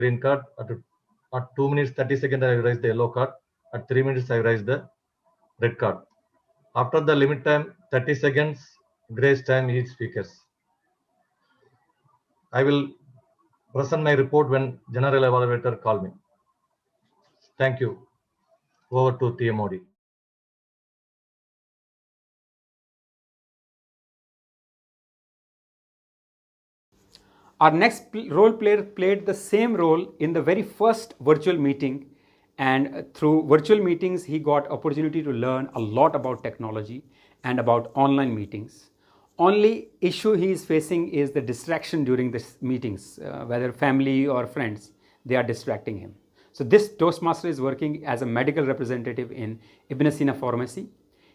green card. At 2 minutes 30 seconds, I raise the yellow card. At 3 minutes, I raise the red card. After the limit time, 30 seconds, grace time each speakers. I will present my report when general evaluator call me. Thank you. Over to TMOD. Our next role player played the same role in the very first virtual meeting, and through virtual meetings he got opportunity to learn a lot about technology and about online meetings. Only issue he is facing is the distraction during the meetings, whether family or friends, they are distracting him. So this Toastmaster is working as a medical representative in Ibn Sina Pharmacy.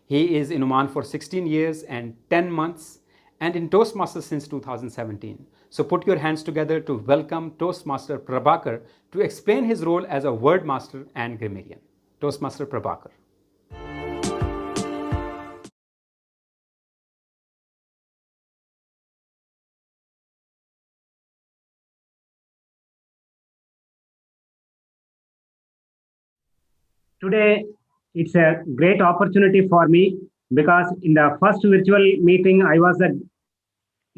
He is in Oman for 16 years and 10 months and in Toastmasters since 2017. So put your hands together to welcome Toastmaster Prabhakar to explain his role as a word master and grammarian. Toastmaster Prabhakar. Today, it's a great opportunity for me because in the first virtual meeting, I was a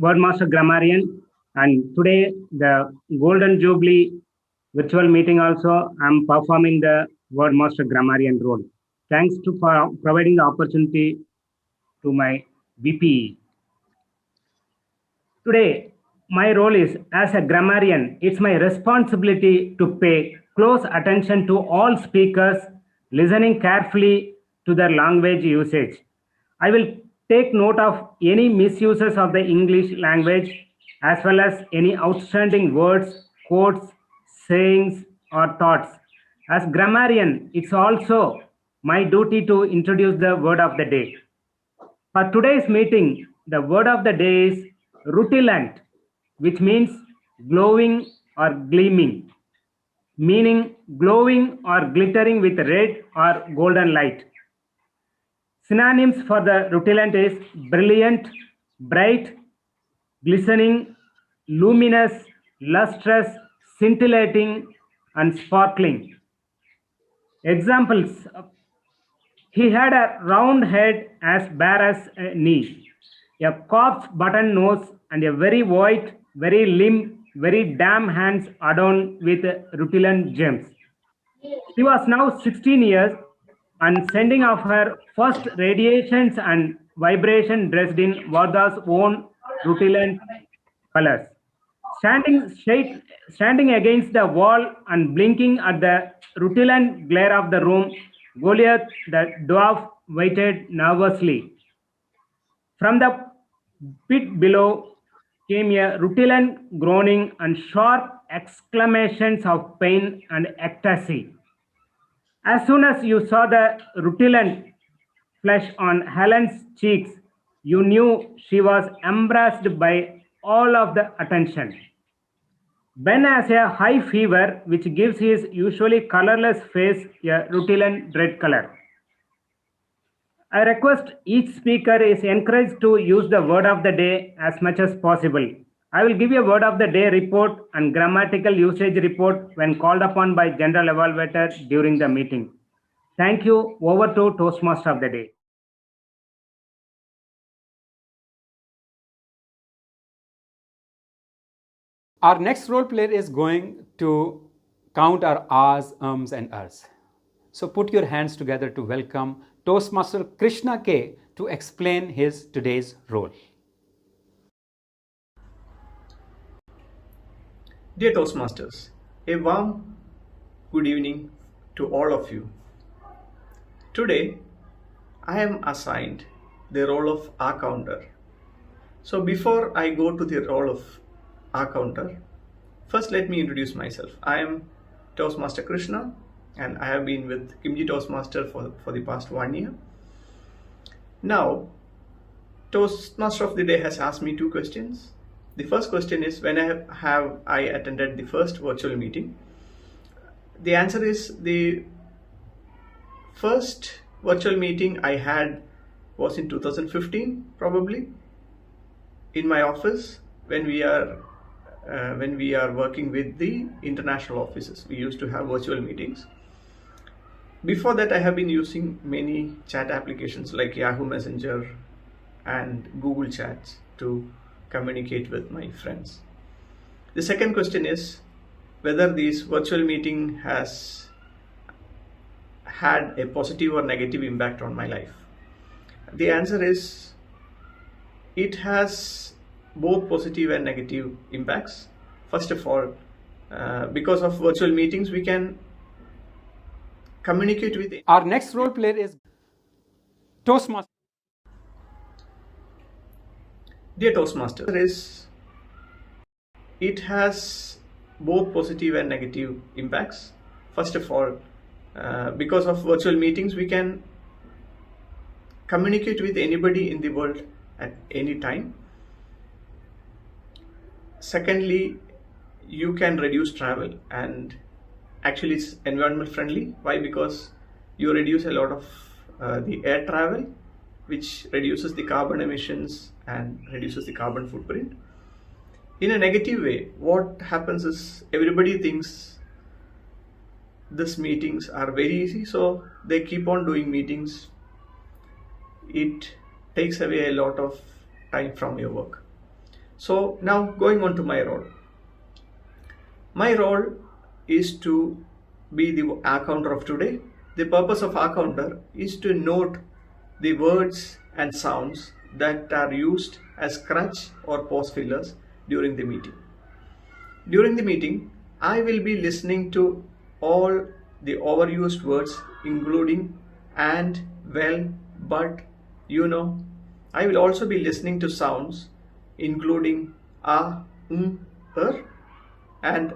Wordmaster Grammarian, and today, the Golden Jubilee virtual meeting also, I'm performing the Wordmaster Grammarian role. Thanks for providing the opportunity to my VPE. Today, my role is as a grammarian, it's my responsibility to pay close attention to all speakers, listening carefully to their language usage. I will take note of any misuses of the English language as well as any outstanding words, quotes, sayings, or thoughts. As grammarian, it's also my duty to introduce the word of the day. For today's meeting, the word of the day is rutilant, which means glowing or gleaming, meaning glowing or glittering with red or golden light. Synonyms for the rutilant is brilliant, bright, glistening, luminous, lustrous, scintillating, and sparkling. Examples: he had a round head as bare as a knee, a corpse button nose, and a very white, very limp, very damp hands adorned with rutilant gems. She was now 16 years and sending off her first radiations and vibration dressed in Varda's own rutilant colors. Standing against the wall and blinking at the rutilant glare of the room, Goliath the dwarf waited nervously. From the pit below came a rutilant groaning and sharp exclamations of pain and ecstasy. As soon as you saw the rutilant flesh on Helen's cheeks, you knew she was embarrassed by all of the attention. Ben has a high fever, which gives his usually colorless face a rutilant red color. I request each speaker is encouraged to use the word of the day as much as possible. I will give you a word of the day report and grammatical usage report when called upon by General Evaluator during the meeting. Thank you. Over to Toastmaster of the day. Our next role player is going to count our ahs, ums, and ers. So put your hands together to welcome Toastmaster Krishna K to explain his today's role. Dear Toastmasters, a warm good evening to all of you. Today, I am assigned the role of ah counter. So before I go to the role of ah counter, first let me introduce myself. I am Toastmaster Krishna and I have been with Khimji Toastmaster for the past 1 year. Now, Toastmaster of the day has asked me 2 questions. The first question is, when have I attended the first virtual meeting? The answer is, the first virtual meeting I had was in 2015, probably, in my office, when we are when we are working with the international offices. We used to have virtual meetings. Before that, I have been using many chat applications like Yahoo Messenger and Google Chats to communicate with my friends. The second question is whether this virtual meeting has had a positive or negative impact on my life. The answer is it has both positive and negative impacts. First of all, because of virtual meetings, we can communicate with. Our next role player is Toastmasters. Dear Toastmasters, it has both positive and negative impacts. First of all, because of virtual meetings, we can communicate with anybody in the world at any time. Secondly, you can reduce travel, and actually it's environment friendly. Why? Because you reduce a lot of the air travel, which reduces the carbon emissions and reduces the carbon footprint. In a negative way, what happens is everybody thinks these meetings are very easy, so they keep on doing meetings. It takes away a lot of time from your work. So now going on to my role. My role is to be the R counter of today. The purpose of R counter is to note the words and sounds that are used as crutch or pause fillers during the meeting. During the meeting, I will be listening to all the overused words, including and, well, but, you know. I will also be listening to sounds, including and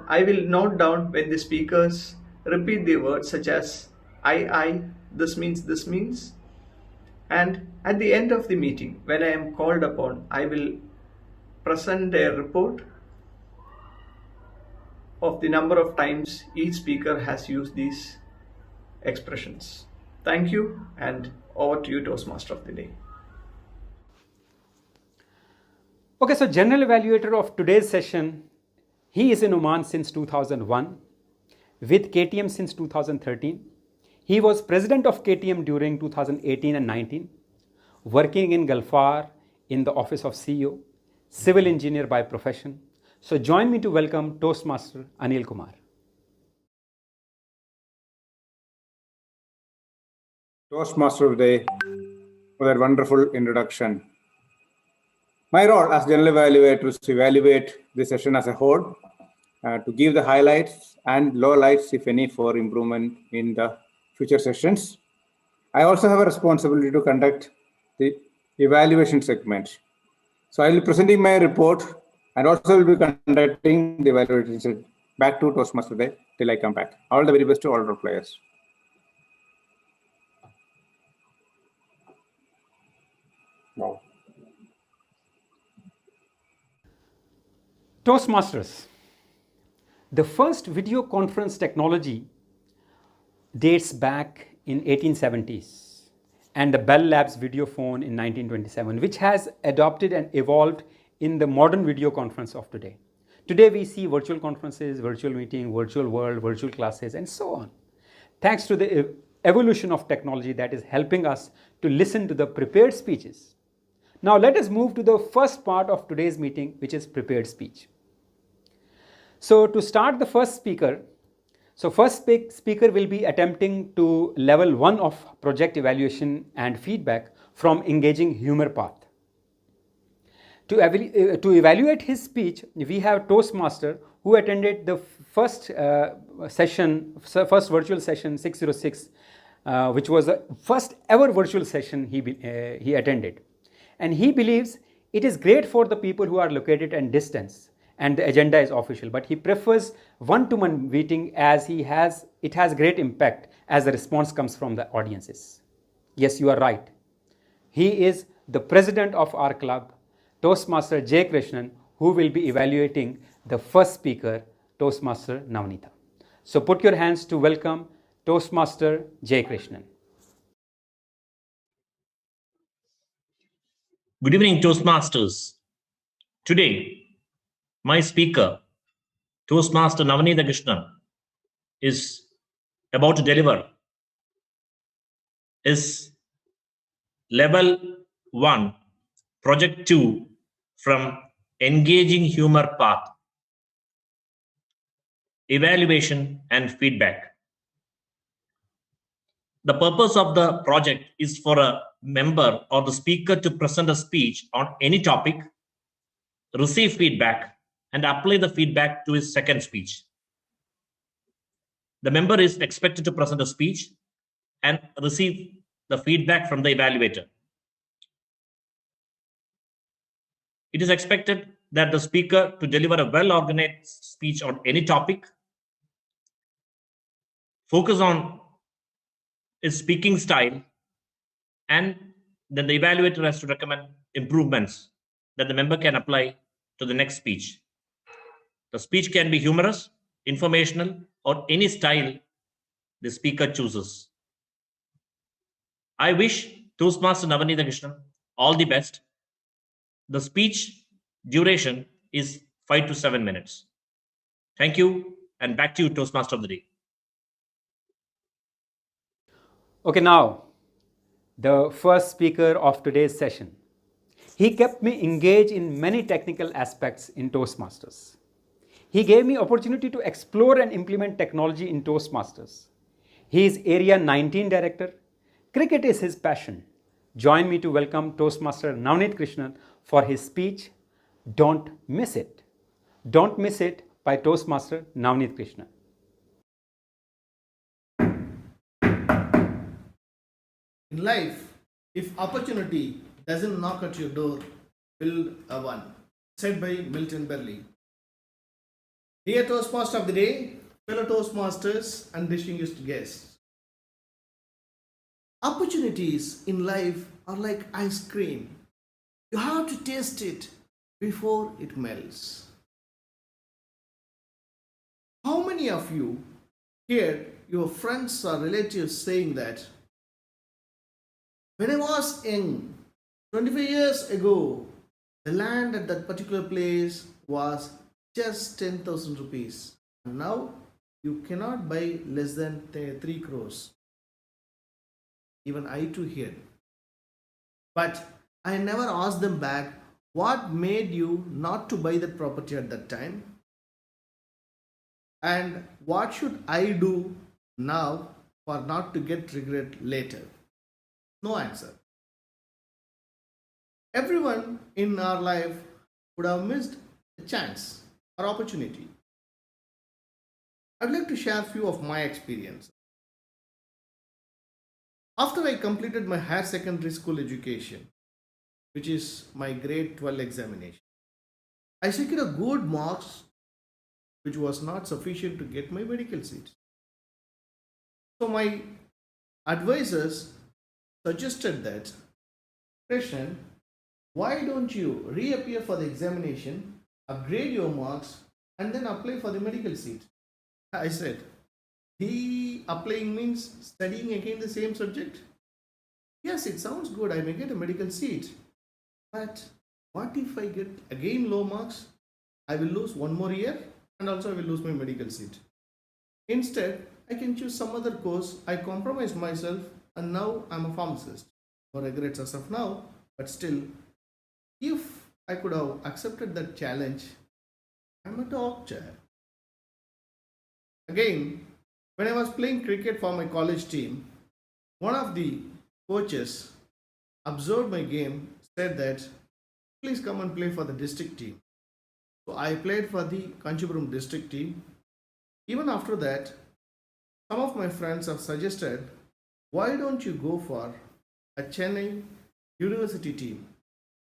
I will note down when the speakers repeat the words such as I, this means. And at the end of the meeting, when I am called upon, I will present a report of the number of times each speaker has used these expressions. Thank you, and over to you, Toastmaster of the day. Okay, so general evaluator of today's session, he is in Oman since 2001, with KTM since 2013. He was president of KTM during 2018 and 19, working in Gulfar in the office of CEO, civil engineer by profession. So join me to welcome Toastmaster Anil Kumar. Toastmaster of the day for that wonderful introduction. My role as general evaluator is to evaluate the session as a whole, to give the highlights and lowlights, if any, for improvement in the future sessions. I also have a responsibility to conduct the evaluation segment. So I will be presenting my report and also will be conducting the evaluation. Back to Toastmaster Day till I come back. All the very best to all our players. Wow. Toastmasters. The first video conference technology dates back in 1870s and the Bell Labs video phone in 1927, which has adopted and evolved in the modern video conference of today. Today we see virtual conferences, virtual meeting, virtual world, virtual classes, and so on. Thanks to the evolution of technology that is helping us to listen to the prepared speeches. Now let us move to the first part of today's meeting, which is prepared speech. So to start the first speaker, first speaker will be attempting to level 1 of project evaluation and feedback from engaging humor path. To evaluate his speech, we have Toastmaster who attended the first virtual session 606, which was the first ever virtual session he attended. And he believes it is great for the people who are located at distance and the agenda is official, but he prefers one-to-one meeting as it has great impact as the response comes from the audiences. Yes, you are right. He is the president of our club, Toastmaster J. Krishnan, who will be evaluating the first speaker, Toastmaster Navneeta. So put your hands to welcome Toastmaster J. Krishnan. Good evening, Toastmasters. Today, my speaker Toastmaster Navneetha Krishnan is about to deliver is Level 1, Project 2 from Engaging Humor Path, Evaluation and Feedback. The purpose of the project is for a member or the speaker to present a speech on any topic, receive feedback, and apply the feedback to his second speech. The member is expected to present a speech and receive the feedback from the evaluator. It is expected that the speaker to deliver a well-organized speech on any topic, focus on his speaking style, and then the evaluator has to recommend improvements that the member can apply to the next speech. The speech can be humorous, informational, or any style the speaker chooses. I wish Toastmaster Navneetha Krishnan all the best. The speech duration is 5 to 7 minutes. Thank you, and back to you, Toastmaster of the Day. Okay, now the first speaker of today's session. He kept me engaged in many technical aspects in Toastmasters. He gave me opportunity to explore and implement technology in Toastmasters. He is Area 19 Director. Cricket is his passion. Join me to welcome Toastmaster Navneetha Krishnan for his speech, Don't Miss It. Don't Miss It by Toastmaster Navneetha Krishnan. In life, if opportunity doesn't knock at your door, build a one. Said by Milton Berle. Dear Toastmaster of the Day, fellow Toastmasters and distinguished guests. Opportunities in life are like ice cream. You have to taste it before it melts. How many of you heard your friends or relatives saying that when I was young, 25 years ago, the land at that particular place was just 10,000 rupees. And now you cannot buy less than 3 crores. Even I too heard. But I never asked them back, what made you not to buy that property at that time? And what should I do now for not to get regret later? No answer. Everyone in our life would have missed a chance or opportunity. I'd like to share a few of my experience. After I completed my higher secondary school education, which is my grade 12 examination, I secured a good marks which was not sufficient to get my medical seat. So my advisors suggested that, Krishnan, why don't you reappear for the examination, upgrade your marks, and then apply for the medical seat? I said, applying means studying again the same subject? Yes, it sounds good, I may get a medical seat. But what if I get again low marks? I will lose one more year and also I will lose my medical seat. Instead, I can choose some other course. I compromise myself and now I'm a pharmacist. No regrets as of now, but still, if I could have accepted that challenge, I'm a doctor. Again, when I was playing cricket for my college team, one of the coaches observed my game, said that, please come and play for the district team. So I played for the Kanchipuram district team. Even after that, some of my friends have suggested, why don't you go for a Chennai university team?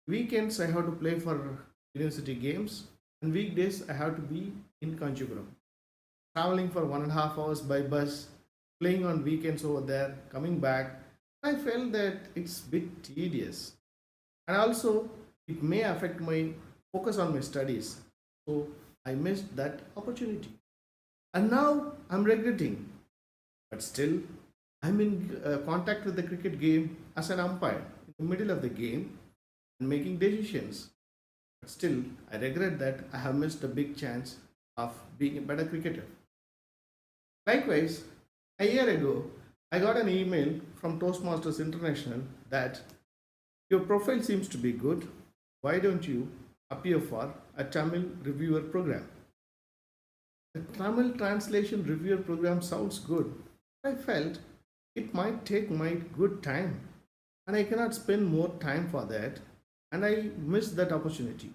Weekends I have to play for university games and weekdays I have to be in Kanchipuram. Traveling for 1.5 hours by bus, playing on weekends over there, coming back, I felt that it's a bit tedious. And also, it may affect my focus on my studies. So, I missed that opportunity. And now, I'm regretting. But still, I'm in contact with the cricket game as an umpire in the middle of the game and making decisions. But still, I regret that I have missed a big chance of being a better cricketer. Likewise, a year ago, I got an email from Toastmasters International that your profile seems to be good. Why don't you appear for a Tamil reviewer program? The Tamil translation reviewer program sounds good. I felt it might take my good time and I cannot spend more time for that, and I missed that opportunity.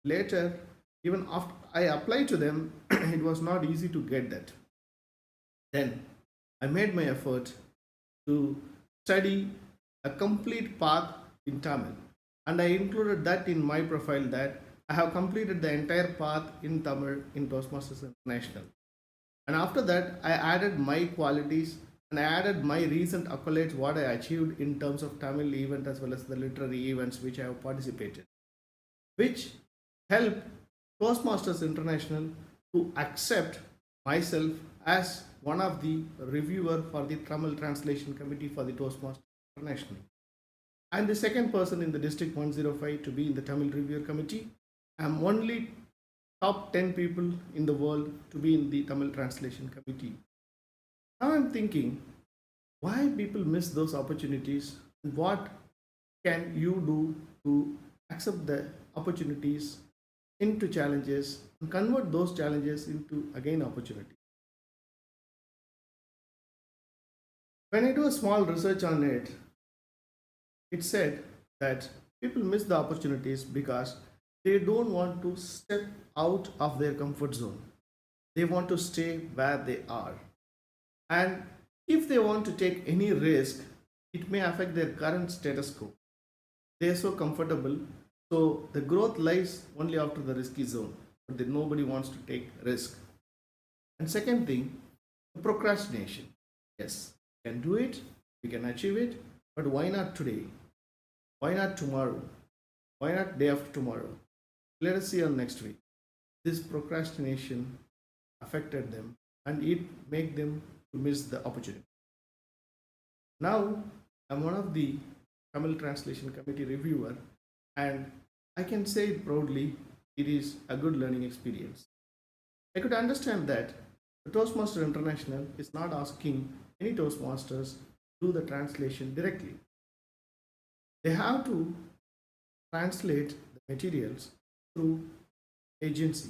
Later, even after I applied to them, it was not easy to get that. Then I made my effort to study a complete path in Tamil, and I included that in my profile that I have completed the entire path in Tamil in Toastmasters International. And after that, I added my qualities and I added my recent accolades, what I achieved in terms of Tamil event as well as the literary events which I have participated, which helped Toastmasters International to accept myself as one of the reviewer for the Tamil translation committee for the Toastmasters International. I'm the second person in the District 105 to be in the Tamil reviewer committee. I'm only top 10 people in the world to be in the Tamil translation committee. Now I'm thinking, why people miss those opportunities? What can you do to accept the opportunities into challenges and convert those challenges into again opportunities? When I do a small research on it, it said that people miss the opportunities because they don't want to step out of their comfort zone. They want to stay where they are. And if they want to take any risk, it may affect their current status quo. They are so comfortable, so the growth lies only after the risky zone, but nobody wants to take risk. And second thing, procrastination. Yes, we can do it, we can achieve it, but why not today? Why not tomorrow? Why not day after tomorrow? Let us see on next week. This procrastination affected them and it made them to miss the opportunity. Now, I'm one of the Tamil Translation Committee reviewer, and I can say it proudly, it is a good learning experience. I could understand that the Toastmaster International is not asking any Toastmasters to do the translation directly. They have to translate the materials through agency,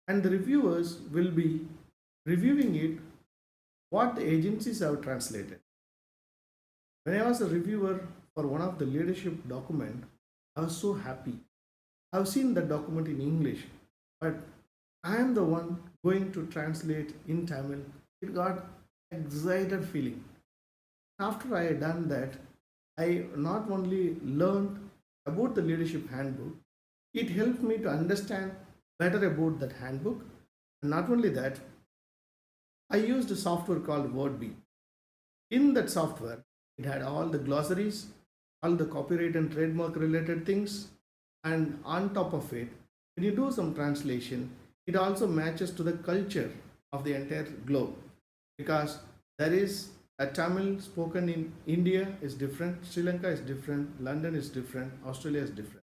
and the reviewers will be reviewing it what the agencies have translated. When I was a reviewer for one of the leadership document, I was so happy. I've seen that document in English, but I am the one going to translate in Tamil. It got excited feeling. After I had done that, I not only learned about the leadership handbook, it helped me to understand better about that handbook. And not only that, I used a software called WordBee. In that software, it had all the glossaries, all the copyright and trademark related things, and on top of it, when you do some translation, it also matches to the culture of the entire globe, because there is a Tamil spoken in India is different, Sri Lanka is different, London is different, Australia is different.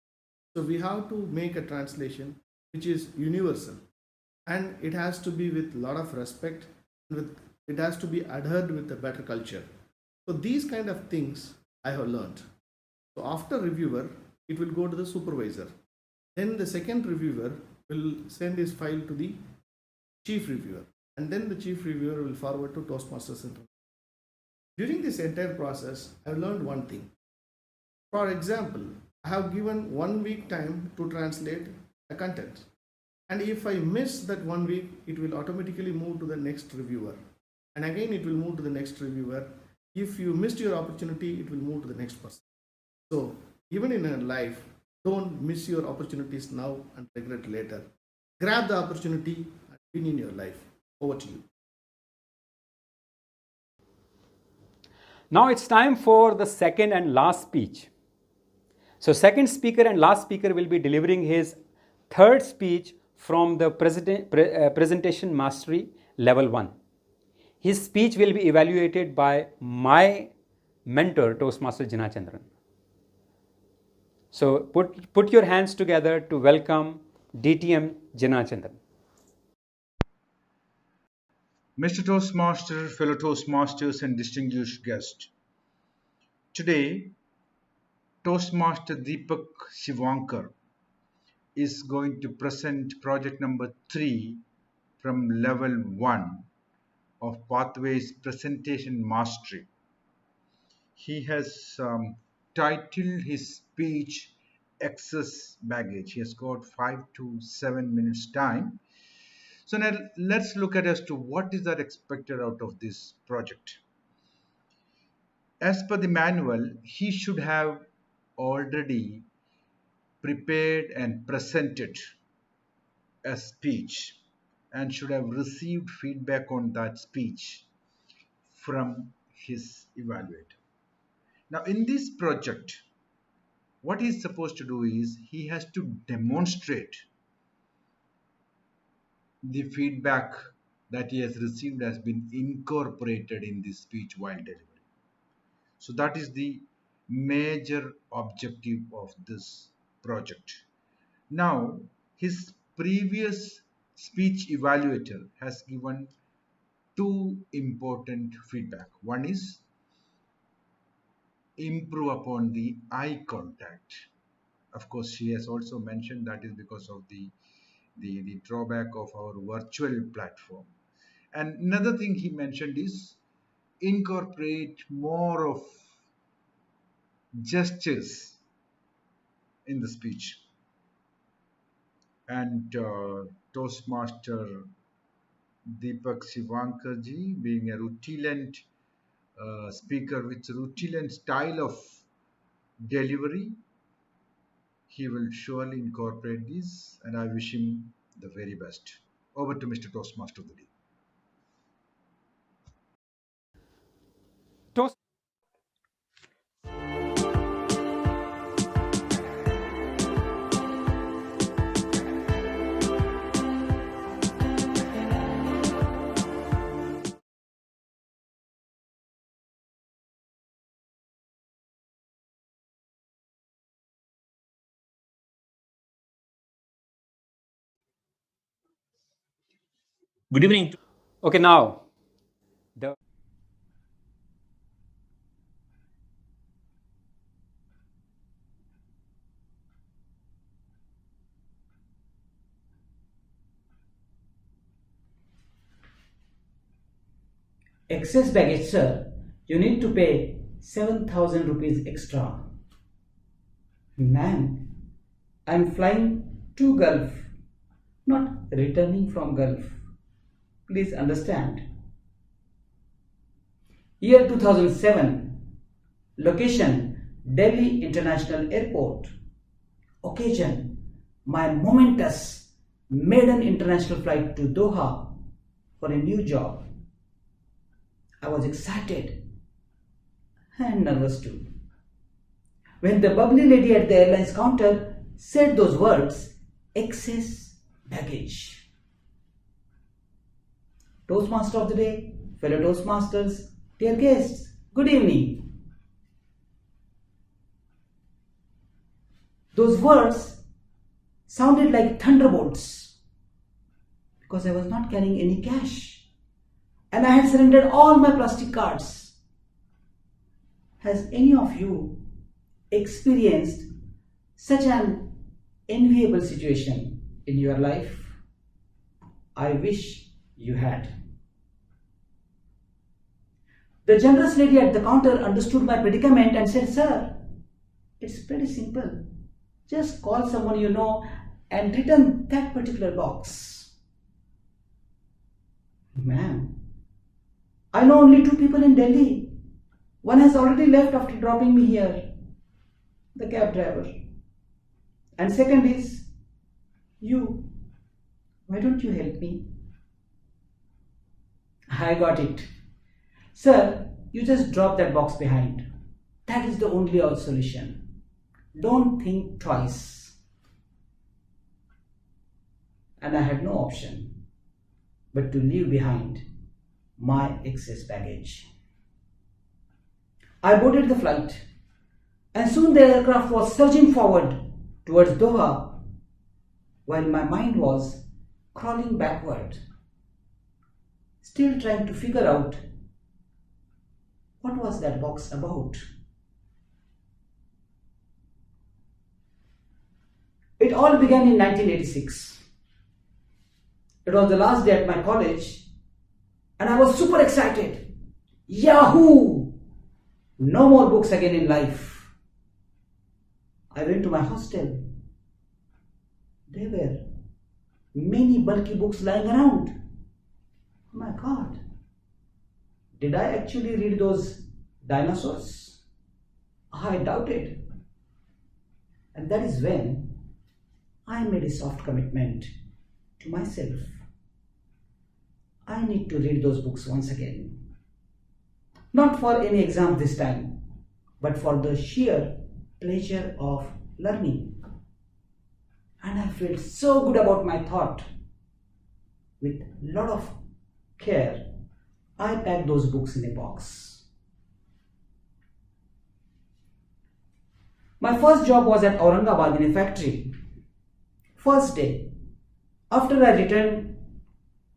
So we have to make a translation which is universal, and it has to be with a lot of respect, it has to be adhered with a better culture. So these kind of things I have learned. So after reviewer, it will go to the supervisor. Then the second reviewer will send his file to the chief reviewer, and then the chief reviewer will forward to Toastmasters International. During this entire process, I have learned one thing. For example, I have given 1 week time to translate a content. And if I miss that 1 week, it will automatically move to the next reviewer. And again, it will move to the next reviewer. If you missed your opportunity, it will move to the next person. So even in a life, don't miss your opportunities now and regret later. Grab the opportunity and win in your life. Over to you. Now it's time for the second and last speech. So second speaker and last speaker will be delivering his third speech from the presentation mastery level 1. His speech will be evaluated by my mentor, Toastmaster Jinachandran. So put your hands together to welcome DTM Jinachandran. Mr. Toastmaster, fellow Toastmasters, and distinguished guest. Today, Toastmaster Deepak Shivankar is going to present project number 3 from level 1 of Pathways Presentation Mastery. He has titled his speech Excess Baggage. He has got 5 to 7 minutes time. So now let's look at as to what is that expected out of this project. As per the manual, he should have already prepared and presented a speech and should have received feedback on that speech from his evaluator. Now in this project, what he's supposed to do is he has to demonstrate the feedback that he has received has been incorporated in this speech while delivering. So that is the major objective of this project. Now, his previous speech evaluator has given 2 important feedback. One is improve upon the eye contact. Of course, she has also mentioned that is because of the drawback of our virtual platform. And another thing he mentioned is incorporate more of gestures in the speech. And Toastmaster Deepak Shivankar ji, being a rutilant speaker with rutilant style of delivery, he will surely incorporate this, and I wish him the very best. Over to Mr. Toastmaster of the day. Toast. Good evening. Okay, now the Excess baggage, sir. You need to pay 7,000 rupees extra. Man, I'm flying to Gulf, not returning from Gulf. Please understand. Year 2007. Location, Delhi International Airport. Occasion, my momentous maiden international flight to Doha for a new job. I was excited and nervous too. When the bubbly lady at the airline's counter said those words, excess baggage. Toastmaster of the day, fellow Toastmasters, dear guests, good evening. Those words sounded like thunderbolts because I was not carrying any cash. And I had surrendered all my plastic cards. Has any of you experienced such an enviable situation in your life? I wish you had. The generous lady at the counter understood my predicament and said, "Sir, it's pretty simple. Just call someone you know and return that particular box." Ma'am, I know only 2 people in Delhi. One has already left after dropping me here, the cab driver. And second is you. Why don't you help me? I got it. Sir, you just drop that box behind. That is the only solution. Don't think twice. And I had no option but to leave behind my excess baggage. I boarded the flight, and soon the aircraft was surging forward towards Doha, while my mind was crawling backward. still trying to figure out what was that box about. It all began in 1986. It was the last day at my college and I was super excited. Yahoo! No more books again in life. I went to my hostel. There were many bulky books lying around. Oh my God. Did I actually read those dinosaurs? I doubted. And that is when I made a soft commitment to myself. I need to read those books once again. Not for any exam this time, but for the sheer pleasure of learning. And I felt so good about my thought. With a lot of care, I packed those books in a box. My first job was at Aurangabad in a factory. First day, after I returned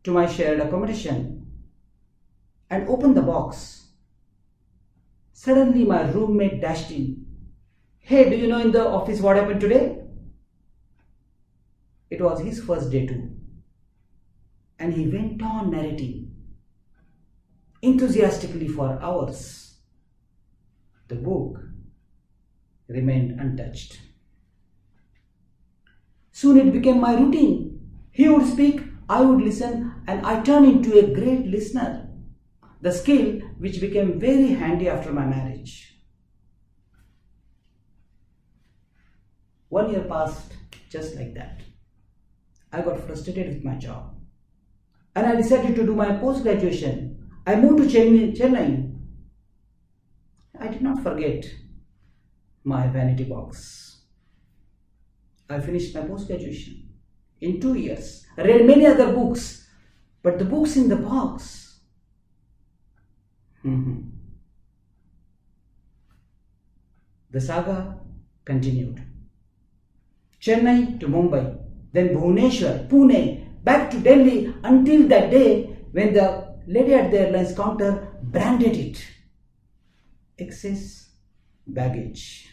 to my shared accommodation and opened the box, suddenly my roommate dashed in. Hey, do you know in the office what happened today? It was his first day too. And he went on narrating enthusiastically for hours. The book remained untouched. Soon it became my routine. He would speak, I would listen, and I turned into a great listener. The skill which became very handy after my marriage. 1 year passed just like that. I got frustrated with my job and I decided to do my post-graduation. I moved to Chennai. I did not forget my vanity box. I finished my post-graduation in 2 years. I read many other books, but the books in the box. The saga continued. Chennai to Mumbai, then Bhubaneswar, Pune, back to Delhi until that day when the lady at the airline's counter branded it. Excess baggage.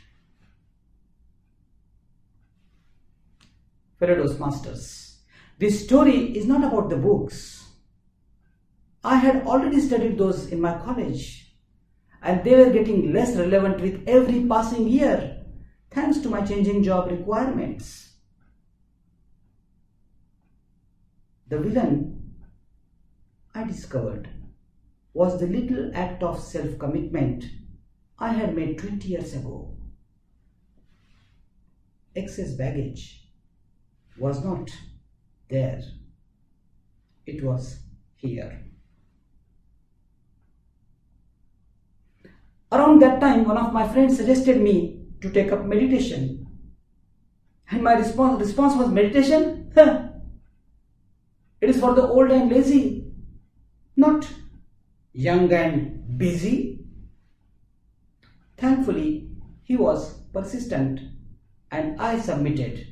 Fellow Toastmasters, this story is not about the books. I had already studied those in my college and they were getting less relevant with every passing year thanks to my changing job requirements. The villain I discovered was the little act of self-commitment I had made 20 years ago. Excess baggage was not there. It was here. Around that time, one of my friends suggested me to take up meditation. And my response was, meditation? It is for the old and lazy, not young and busy. Thankfully, he was persistent and I submitted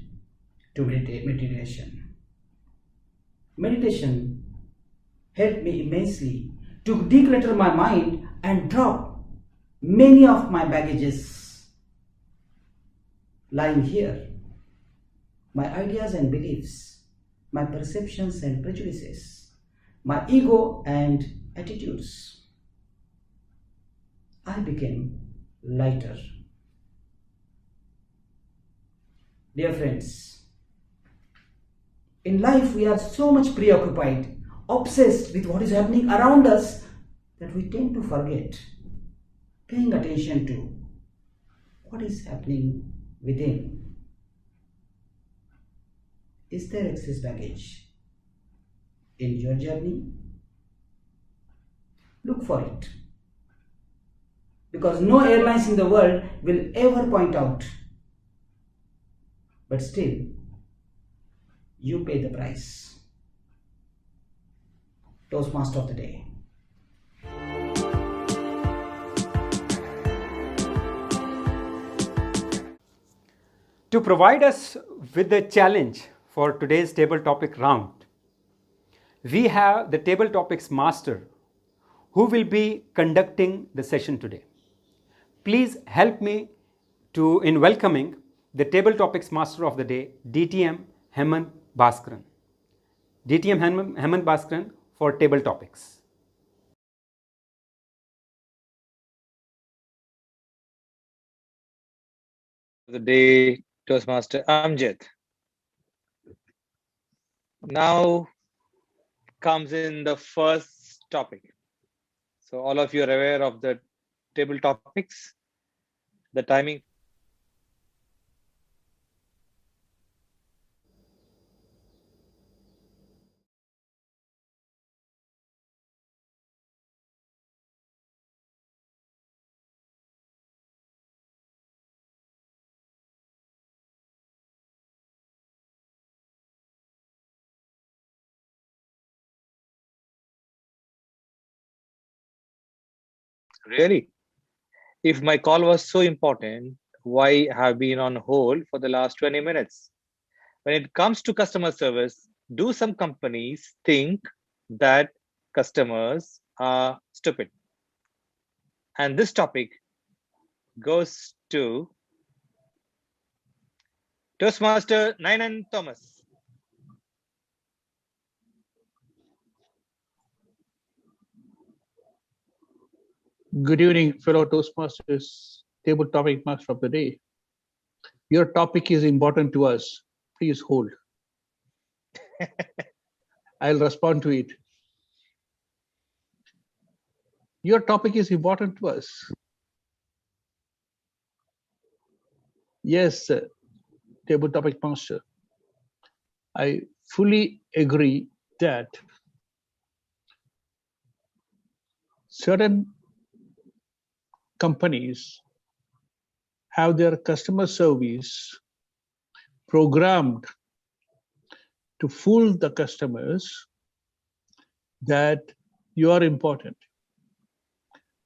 to meditation. Meditation helped me immensely to declutter my mind and drop many of my baggages lying here. My ideas and beliefs, my perceptions and prejudices, my ego and attitudes. I became lighter. Dear friends, in life we are so much preoccupied, obsessed with what is happening around us that we tend to forget paying attention to what is happening within. Is there excess baggage in your journey? Look for it. Because no airlines in the world will ever point out. But still, you pay the price. Toastmaster of the day. To provide us with the challenge for today's table topic round, we have the table topics master who will be conducting the session today. Please help me in welcoming the table topics master of the day, DTM Hemant Bhaskaran. DTM Hemant Bhaskaran for table topics. The day, Toastmaster Amjad. Now comes in the first topic. So all of you are aware of the table topics, the timing. Really? If my call was so important, why have been on hold for the last 20 minutes? When it comes to customer service, do some companies think that customers are stupid? And this topic goes to Toastmaster Nainan Thomas. Good evening, fellow Toastmasters, table topic master of the day. Your topic is important to us. Please hold. I'll respond to it. Your topic is important to us. Yes, table topic master. I fully agree that certain companies have their customer service programmed to fool the customers that you are important,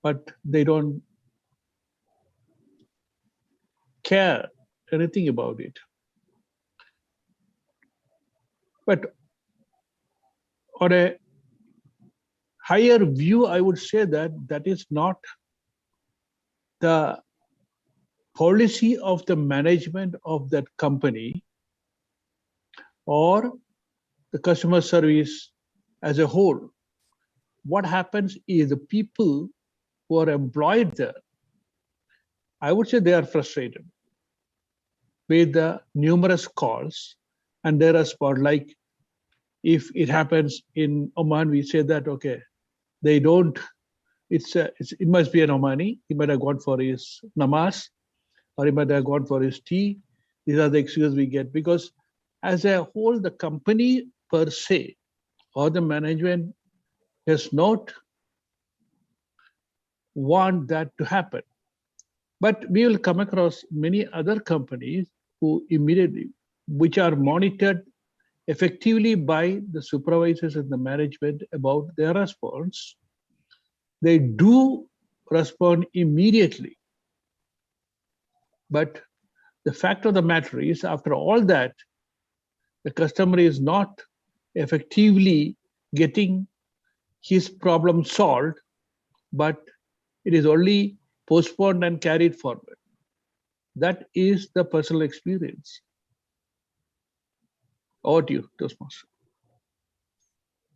but they don't care anything about it. But on a higher view, I would say that that is not the policy of the management of that company or the customer service as a whole. What happens is the people who are employed there, I would say they are frustrated with the numerous calls and their response. Like if it happens in Oman, we say that, okay, they don't, it must be an Omani. He might have gone for his namaz or he might have gone for his tea. These are the excuses we get because as a whole, the company per se or the management does not want that to happen. But we will come across many other companies who immediately, which are monitored effectively by the supervisors and the management about their response. They do respond immediately. But the fact of the matter is, after all that, the customer is not effectively getting his problem solved, but it is only postponed and carried forward. That is the personal experience. Over to you, Toastmaster.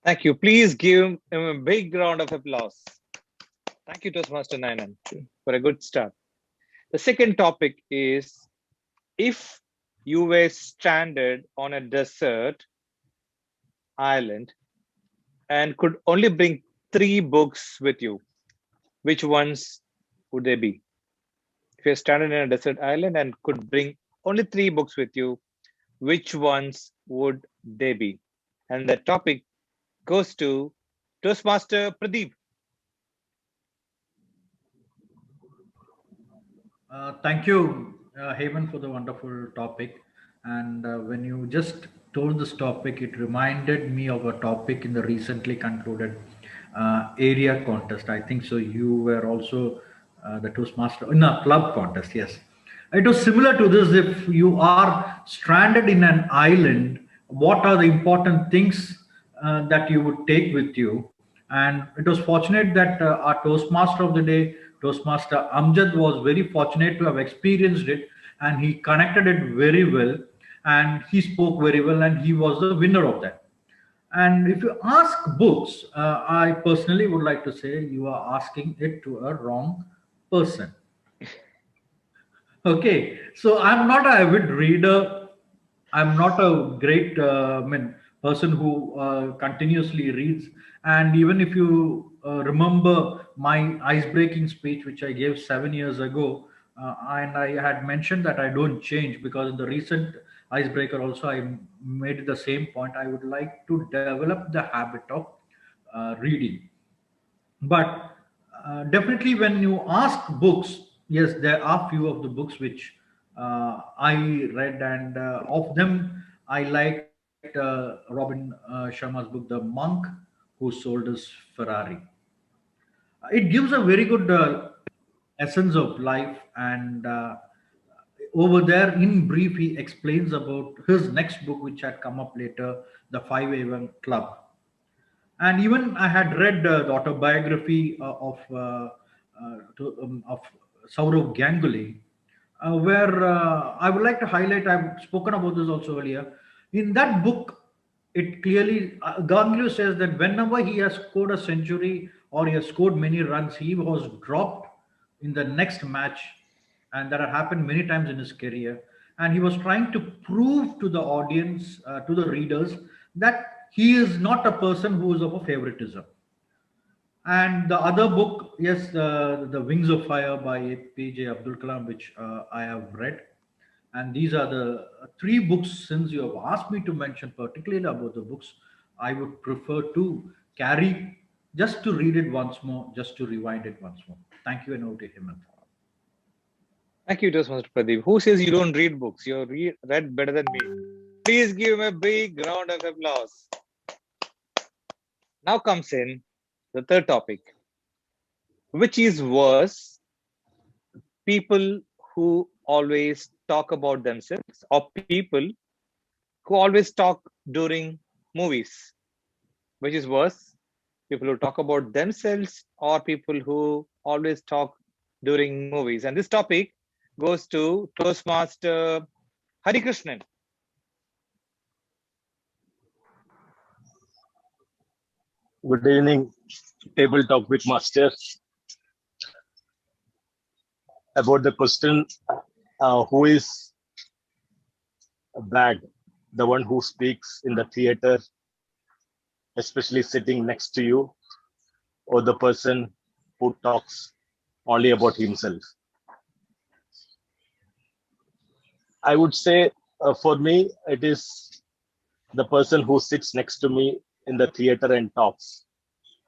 Thank you. Please give him a big round of applause. Thank you, Toastmaster Nainan, for a good start. The second topic is, if you were stranded on a desert island and could only bring 3 books with you, which ones would they be? If you're stranded in a desert island and could bring only 3 books with you, which ones would they be? And the topic goes to Toastmaster Pradeep. Thank you, Heyman, for the wonderful topic. And when you just told this topic, it reminded me of a topic in the recently concluded area contest. I think so. You were also the Toastmaster in a club contest. Yes, it was similar to this. If you are stranded in an island, what are the important things that you would take with you. And it was fortunate that our Toastmaster of the day, Toastmaster Amjad, was very fortunate to have experienced it, and he connected it very well, and he spoke very well, and he was the winner of that. And if you ask books, I personally would like to say you are asking it to a wrong person. Okay, so I'm not an avid reader. I'm not a great person who continuously reads. And even if you remember my ice-breaking speech, which I gave 7 years ago, and I had mentioned that I don't change, because in the recent icebreaker also I made the same point. I would like to develop the habit of reading. But definitely, when you ask books, yes, there are few of the books which I read, and of them I liked Robin Sharma's book, The Monk Who Sold His Ferrari. It gives a very good essence of life, and over there, in brief, he explains about his next book, which had come up later, The 5 A.M. Club. And even I had read the autobiography of Saurav Ganguly, where I would like to highlight. I've spoken about this also earlier. In that book, it clearly Ganguly says that whenever he has scored a century or he has scored many runs, he was dropped in the next match, and that had happened many times in his career. And he was trying to prove to the audience, to the readers, that he is not a person who is of a favoritism. And the other book, yes, the Wings of Fire by APJ Abdul Kalam, which I have read. And these are the three books. Since you have asked me to mention particularly about the books, I would prefer to carry, just to read it once more, just to rewind it once more. Thank you, and over to Hemant. Thank you, Toastmaster Pradeep. Who says you don't read books? You read better than me. Please give him a big round of applause. Now comes in the third topic, which is worse, people who always talk about themselves, or people who always talk during movies. Which is worse, people who talk about themselves or people who always talk during movies. And this topic goes to Toastmaster Hari Krishnan. Good evening, Table Talk with Masters. About the question, who is bad? The one who speaks in the theater, especially sitting next to you, or the person who talks only about himself? I would say for me, it is the person who sits next to me in the theater and talks,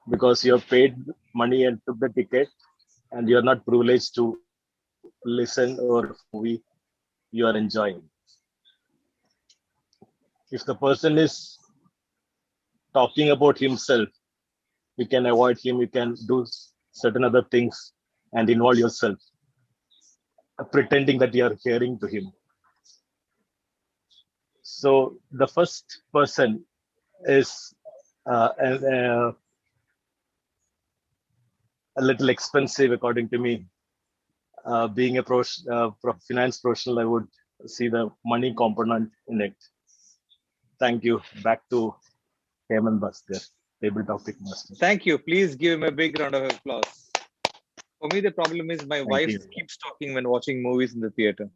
because you have paid money and took the ticket, and you're not privileged to listen or movie you are enjoying. If the person is talking about himself, you can avoid him, you can do certain other things and involve yourself, pretending that you are hearing to him. So the first person is a little expensive, according to me. Being a finance professional, I would see the money component in it. Thank you. Back to Hemant Bhaskar, Table Topic Master. Thank you. Please give him a big round of applause. For me, the problem is my wife keeps talking when watching movies in the theater.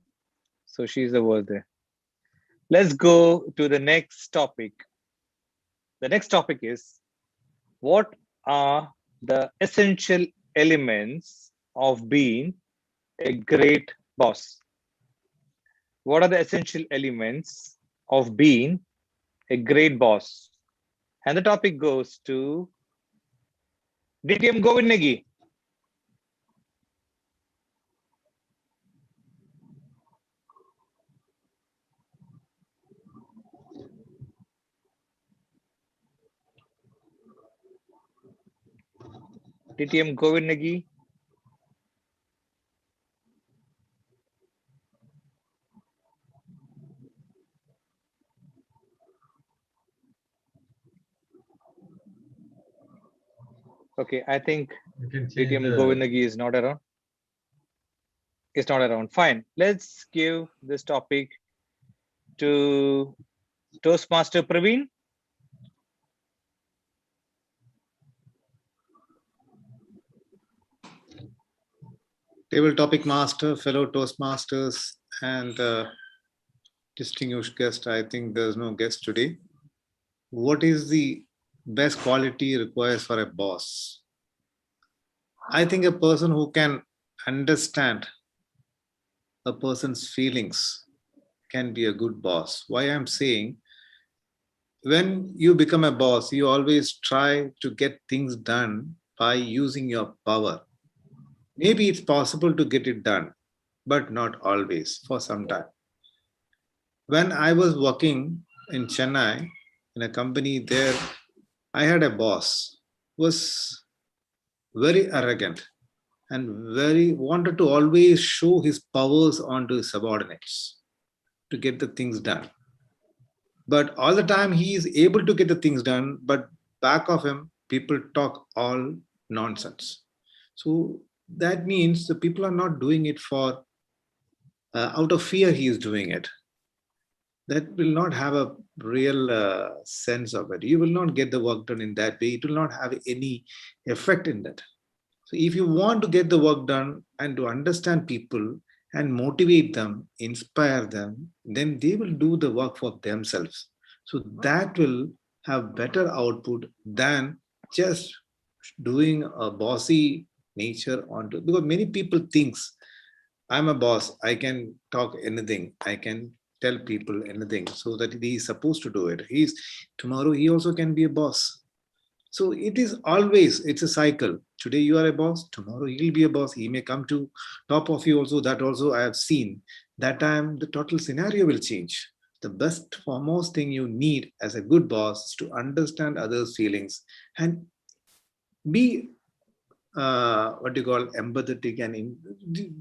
So she's the worst there. Let's go to the next topic. The next topic is, what are the essential elements of being a great boss? What are the essential elements of being a great boss? And the topic goes to DTM Govindagi. DTM Govindagi. Okay, I think You can change KTM the Govindagi is not around. It's not around. Fine. Let's give this topic to Toastmaster Praveen. Table topic master, fellow Toastmasters, and distinguished guest. I think there's no guest today. What is the best quality requires for a boss? I think a person who can understand a person's feelings can be a good boss. Why I'm saying, when you become a boss, you always try to get things done by using your power. Maybe it's possible to get it done, but not always, for some time. When I was working in Chennai, in a company there, I had a boss who was very arrogant and very wanted to always show his powers onto his subordinates to get the things done. But all the time he is able to get the things done, but back of him, people talk all nonsense. So that means the people are not doing it for out of fear. He is doing it. That will not have a real sense of it. You will not get the work done in that way. It will not have any effect in that. So if you want to get the work done and to understand people and motivate them, inspire them, then they will do the work for themselves. So that will have better output than just doing a bossy nature onto, because many people thinks, I'm a boss, I can talk anything, I can tell people anything, so that he is supposed to do it. Tomorrow he also can be a boss. So it is always, it's a cycle. Today you are a boss, tomorrow he will be a boss. He may come to top of you also. That also I have seen. That time the total scenario will change. The best foremost thing you need as a good boss is to understand others' feelings and be empathetic, and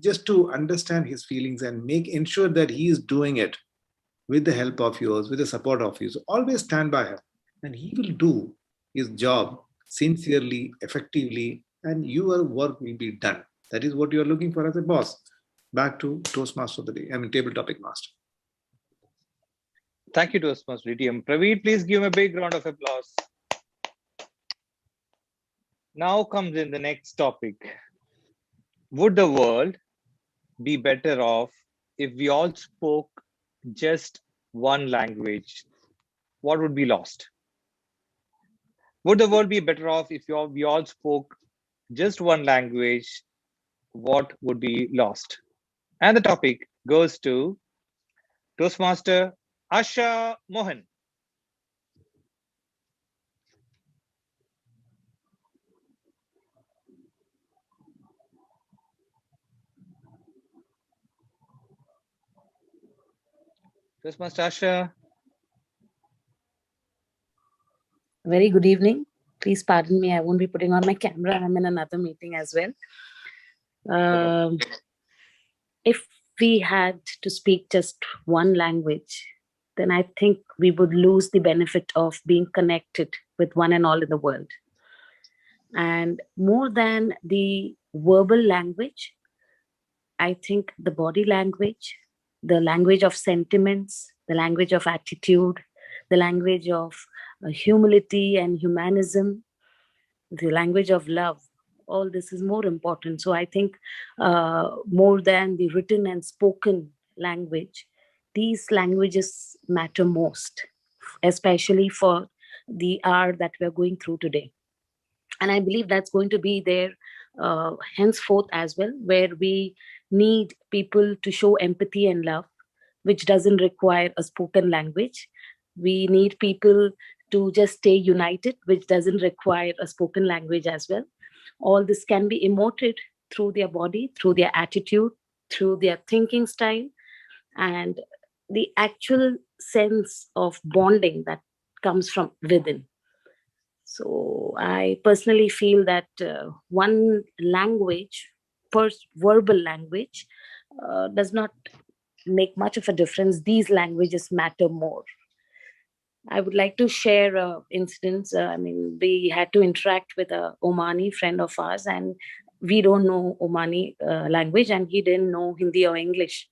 just to understand his feelings and ensure that he is doing it with the help of yours, with the support of you. So always stand by him, and he will do his job sincerely, effectively, and your work will be done. That is what you are looking for as a boss. Back to Toastmaster of the day, table topic master. Thank you, Toastmaster DTM. Praveen, please give him a big round of applause. Now comes in the next topic. Would the world be better off if we all spoke just one language? What would be lost? Would the world be better off if we all spoke just one language? What would be lost? And the topic goes to Toastmaster Asha Mohan. Toastmaster Asha. Very good evening. Please pardon me, I won't be putting on my camera. I'm in another meeting as well. If we had to speak just one language, then I think we would lose the benefit of being connected with one and all in the world. And more than the verbal language, I think the body language, the language of sentiments, the language of attitude, the language of humility and humanism, the language of love, all this is more important. So I think more than the written and spoken language, these languages matter most, especially for the hour that we're going through today. And I believe that's going to be there henceforth as well, where we need people to show empathy and love, which doesn't require a spoken language. We need people to just stay united, which doesn't require a spoken language as well. All this can be emoted through their body, through their attitude, through their thinking style, and the actual sense of bonding that comes from within. So I personally feel that one language, first verbal language, does not make much of a difference. These languages matter more. I would like to share incidents. We had to interact with a Omani friend of ours, and we don't know Omani language, and he didn't know Hindi or English.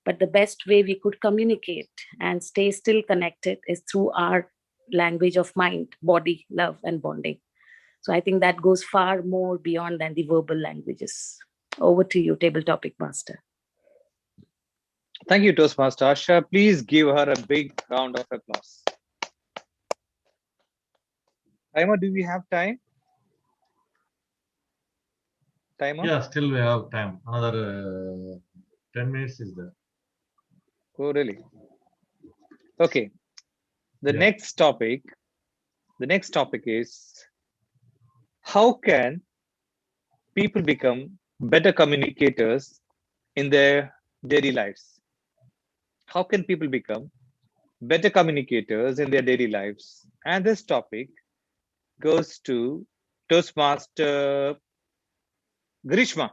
But the best way we could communicate and stay still connected is through our language of mind, body, love, and bonding. So I think that goes far more beyond than the verbal languages. Over to you, table topic master. Thank you, Toastmaster Asha. Please give her a big round of applause. Timer, do we have time? Timer? Yeah, still we have time. Another 10 minutes is there. Oh, really? Okay. The next topic is, how can people become better communicators in their daily lives? How can people become better communicators in their daily lives? And this topic goes to Toastmaster Grishma.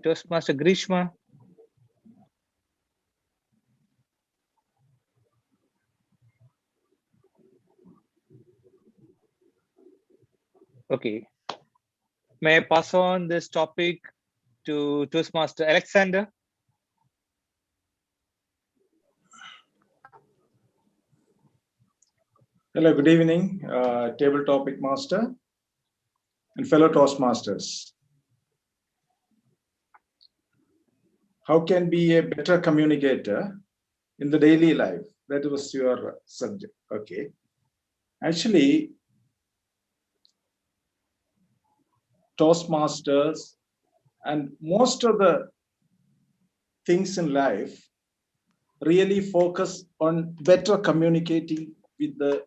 Toastmaster Grishma. Okay. May I pass on this topic to Toastmaster Alexander? Hello, good evening, table topic master and fellow Toastmasters. How can be a better communicator in the daily life? That was your subject. Okay. Actually, Toastmasters and most of the things in life really focus on better communicating with the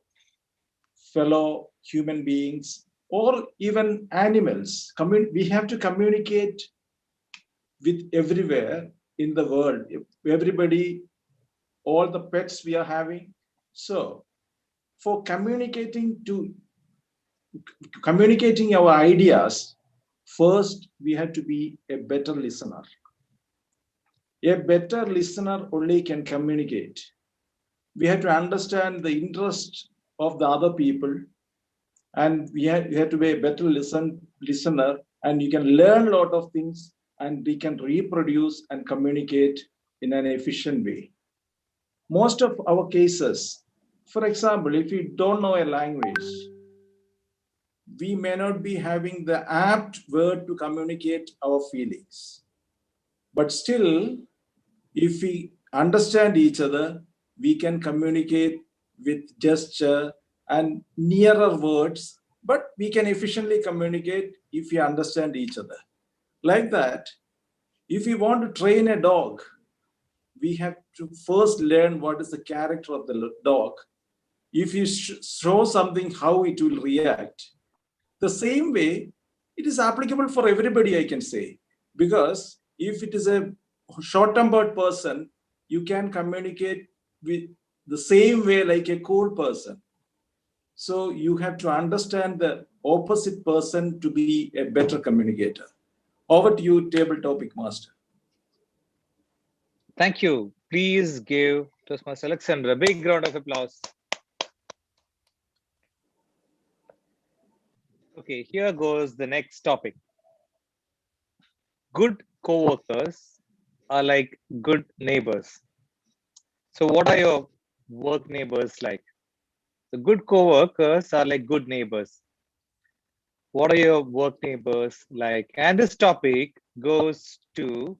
fellow human beings or even animals. We have to communicate with everywhere in the world, everybody, all the pets we are having. So for communicating our ideas, first we have to be a better listener. A better listener only can communicate. We have to understand the interest of the other people, and you have to be a better listener, and you can learn a lot of things, and we can reproduce and communicate in an efficient way. Most of our cases, for example, if we don't know a language, we may not be having the apt word to communicate our feelings. But still, if we understand each other, we can communicate with gesture and nearer words, but we can efficiently communicate if we understand each other. Like that, if we want to train a dog, we have to first learn what is the character of the dog. If you show something, how it will react. The same way, it is applicable for everybody, I can say. Because if it is a short-tempered person, you can communicate with the same way like a cool person. So you have to understand the opposite person to be a better communicator. Over to you, table topic master. Thank you. Please give Toastmaster Alexander a big round of applause. Okay, here goes the next topic. Good co-workers are like good neighbors. So what are your work neighbors like? The good co-workers are like good neighbors. What are your work neighbors like? And this topic goes to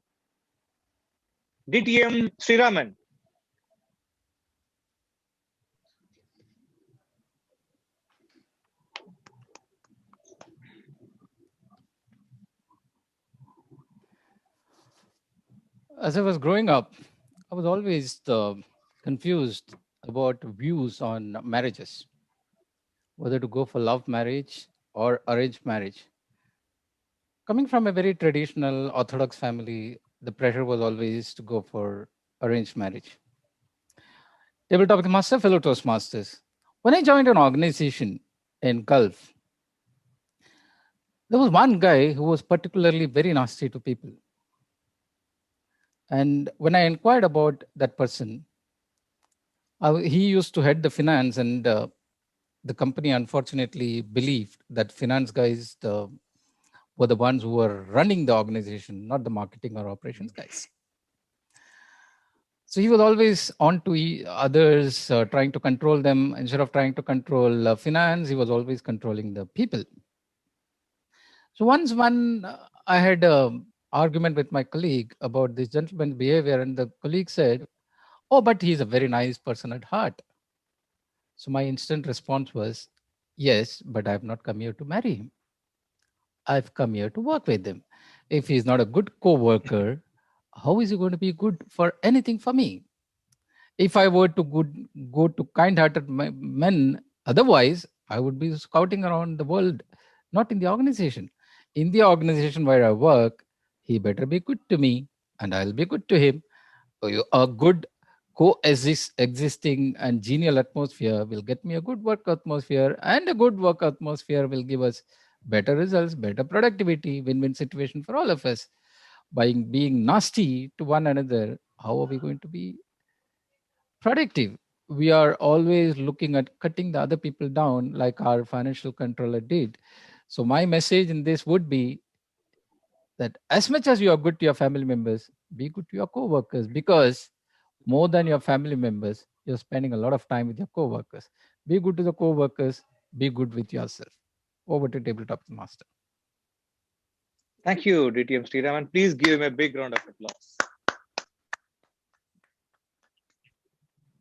DTM Sriraman. As I was growing up, I was always confused about views on marriages, whether to go for love marriage or arranged marriage. Coming from a very traditional Orthodox family, the pressure was always to go for arranged marriage. Table topic master, fellow Toastmasters. When I joined an organization in Gulf, There was one guy who was particularly very nasty to people. And when I inquired about that person, he used to head the finance, and the company unfortunately believed that finance guys were the ones who were running the organization, not the marketing or operations guys. So he was always on to others, trying to control them. Instead of trying to control finance, he was always controlling the people. So once I had an argument with my colleague about this gentleman's behavior, and the colleague said, "Oh, but he's a very nice person at heart." So my instant response was, "Yes, but I have not come here to marry him. I've come here to work with him. If he's not a good co-worker, how is he going to be good for anything for me? If I were to go to kind-hearted men, otherwise I would be scouting around the world, not in the organization. In the organization where I work, he better be good to me, and I'll be good to him. A good coexisting and genial atmosphere will get me a good work atmosphere, and a good work atmosphere will give us better results, better productivity, win-win situation for all of us. By being nasty to one another, how are we going to be productive? We are always looking at cutting the other people down, like our financial controller did. So my message in this would be that as much as you are good to your family members, be good to your co-workers, because more than your family members, you're spending a lot of time with your co-workers. Be good to the co-workers, be good with yourself. Over to Tabletop Master. Thank you, DTM Sriram, and please give him a big round of applause.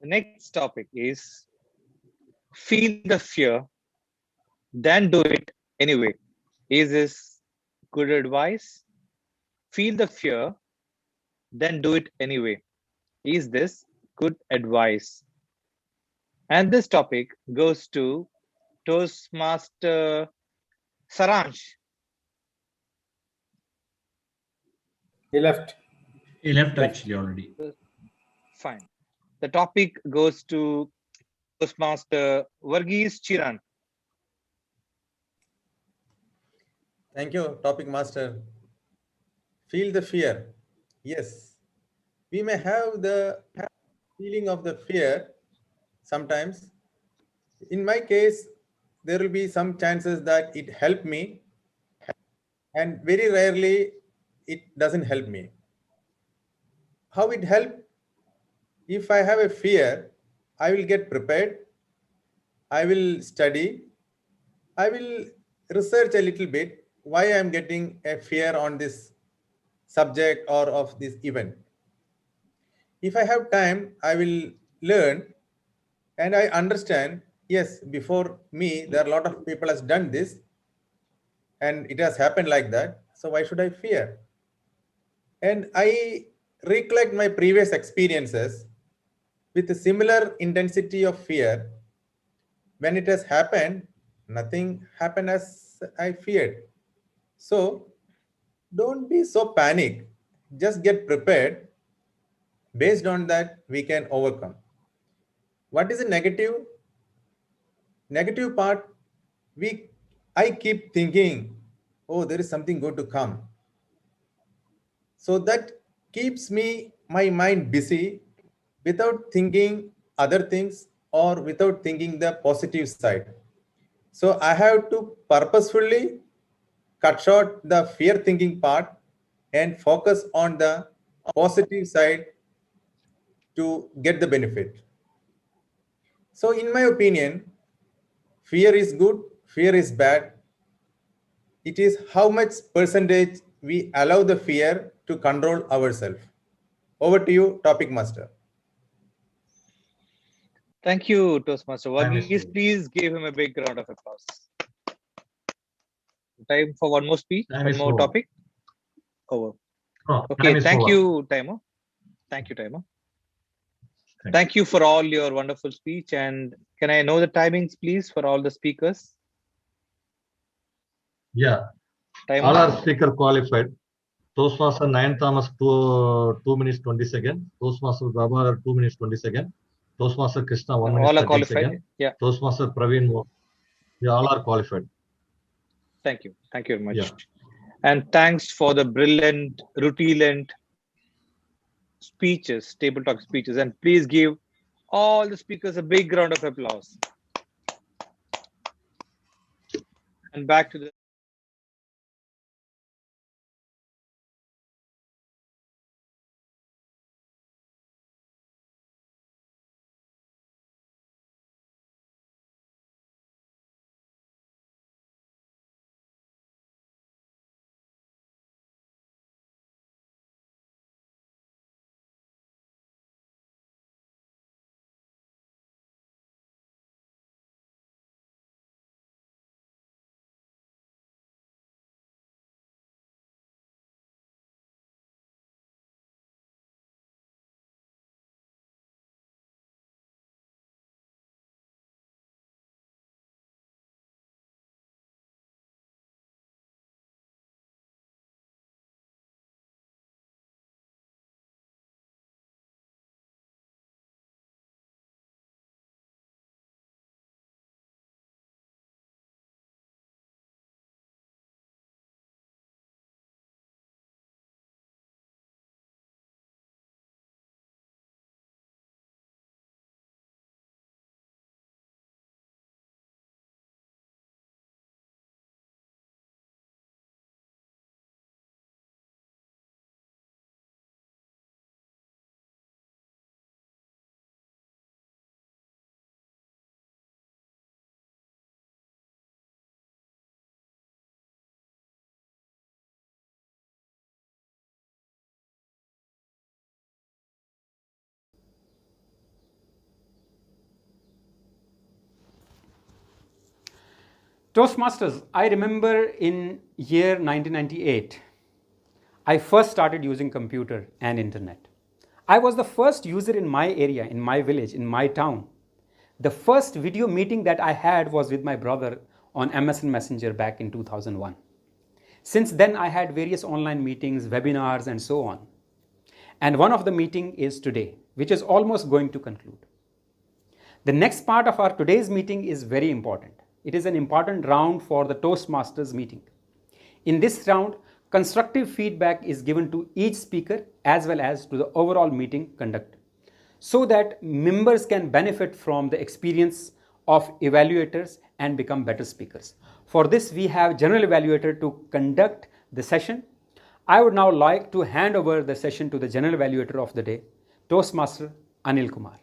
The next topic is feel the fear, then do it anyway. Is this good advice? Feel the fear, then do it anyway. Is this good advice? And this topic goes to Toastmaster Saransh. He left. He left actually already. Fine. The topic goes to Toastmaster Varghese Chiran. Thank you, topic master. Feel the fear. Yes, we may have the feeling of the fear sometimes. In my case, there will be some chances that it helped me, and very rarely it doesn't help me. How it helped? If I have a fear, I will get prepared. I will study. I will research a little bit why I am getting a fear on this subject or of this event. If I have time, I will learn and I understand, yes, before me, there are a lot of people has done this and it has happened like that. So why should I fear? And I recollect my previous experiences with a similar intensity of fear. When it has happened, nothing happened as I feared. So don't be so panic. Just get prepared. Based on that, we can overcome. What is the negative? Negative part, I keep thinking, oh, there is something going to come. So that keeps my mind busy without thinking other things or without thinking the positive side. So I have to purposefully cut short the fear thinking part and focus on the positive side to get the benefit. So in my opinion, fear is good, fear is bad. It is how much percentage we allow the fear to control ourselves. Over to you, topic master. Thank you, Toastmaster Varghese. Please give him a big round of applause. Time for one more speech, one more topic. Over. Okay, thank you, Taimo. Thank you, Taimo. Thank you for all your wonderful speech. And can I know the timings, please, for all the speakers? Yeah. Taimo? All our speaker qualified. Toastmaster 9 Thomas 2 minutes 20 seconds. Toastmaster Babar 2 minutes 20 seconds. Toastmaster Krishna 1 minute all are 30 qualified. seconds. Yeah. Toastmaster Praveen, yeah, all are qualified. Thank you. Thank you very much. Yeah. And thanks for the brilliant, rutilant speeches, table talk speeches. And please give all the speakers a big round of applause. And back to the Toastmasters, I remember in year 1998, I first started using computer and internet. I was the first user in my area, in my village, in my town. The first video meeting that I had was with my brother on MSN Messenger back in 2001. Since then, I had various online meetings, webinars, and so on. And one of the meeting is today, which is almost going to conclude. The next part of our today's meeting is very important. It is an important round for the Toastmasters meeting. In this round, constructive feedback is given to each speaker as well as to the overall meeting conduct, so that members can benefit from the experience of evaluators and become better speakers. For this, we have general evaluator to conduct the session. I would now like to hand over the session to the general evaluator of the day, Toastmaster Anil Kumar.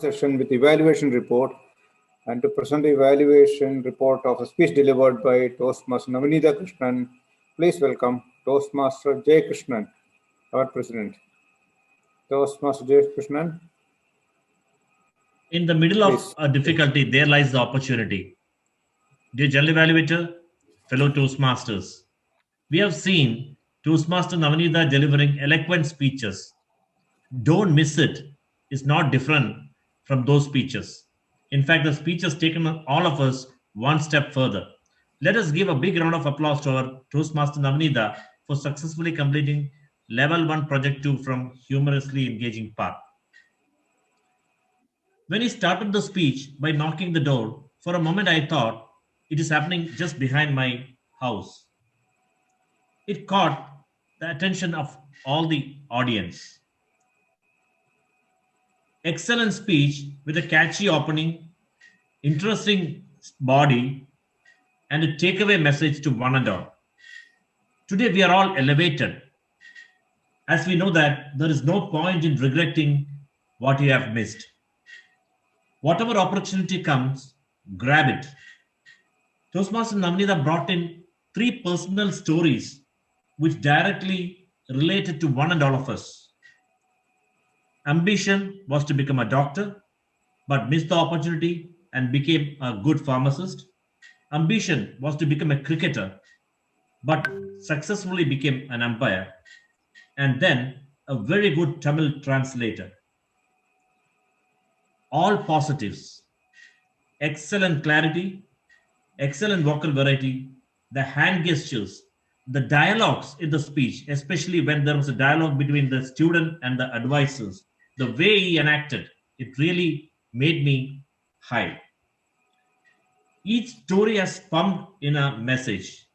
Session with evaluation report and to present the evaluation report of a speech delivered by Toastmaster Navanitha Krishnan. Please welcome Toastmaster Jay Krishnan, our president. Toastmaster Jay Krishnan. In the middle of a difficulty, there lies the opportunity. Dear General Evaluator, fellow Toastmasters, we have seen Toastmaster Navanitha delivering eloquent speeches. Don't miss it. It's not different from those speeches. In fact, the speech has taken all of us one step further. Let us give a big round of applause to our Toastmaster Navanitha for successfully completing Level 1 Project 2 from humorously engaging part. When he started the speech by knocking the door, for a moment I thought it is happening just behind my house. It caught the attention of all the audience. Excellent speech with a catchy opening, interesting body, and a takeaway message to one and all. Today we are all elevated, as we know that there is no point in regretting what you have missed. Whatever opportunity comes, grab it. Toastmaster Navanitha brought in 3 personal stories which directly related to one and all of us. Ambition was to become a doctor, but missed the opportunity and became a good pharmacist. Ambition was to become a cricketer, but successfully became an umpire. And then a very good Tamil translator. All positives. Excellent clarity, excellent vocal variety, the hand gestures, the dialogues in the speech, especially when there was a dialogue between the student and the advisors, the way he enacted, it really made me high. Each story has pumped in a message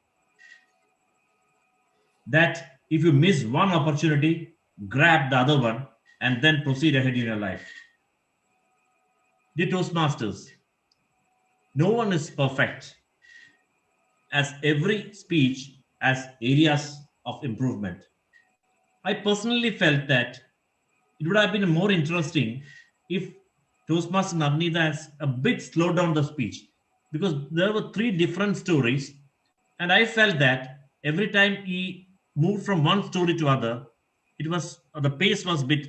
that if you miss one opportunity, grab the other one and then proceed ahead in your life. Dear Toastmasters, no one is perfect, as every speech has areas of improvement. I personally felt that it would have been more interesting if Toastmaster Navneeta has a bit slowed down the speech, because there were three different stories, and I felt that every time he moved from one story to other, it was the pace was a bit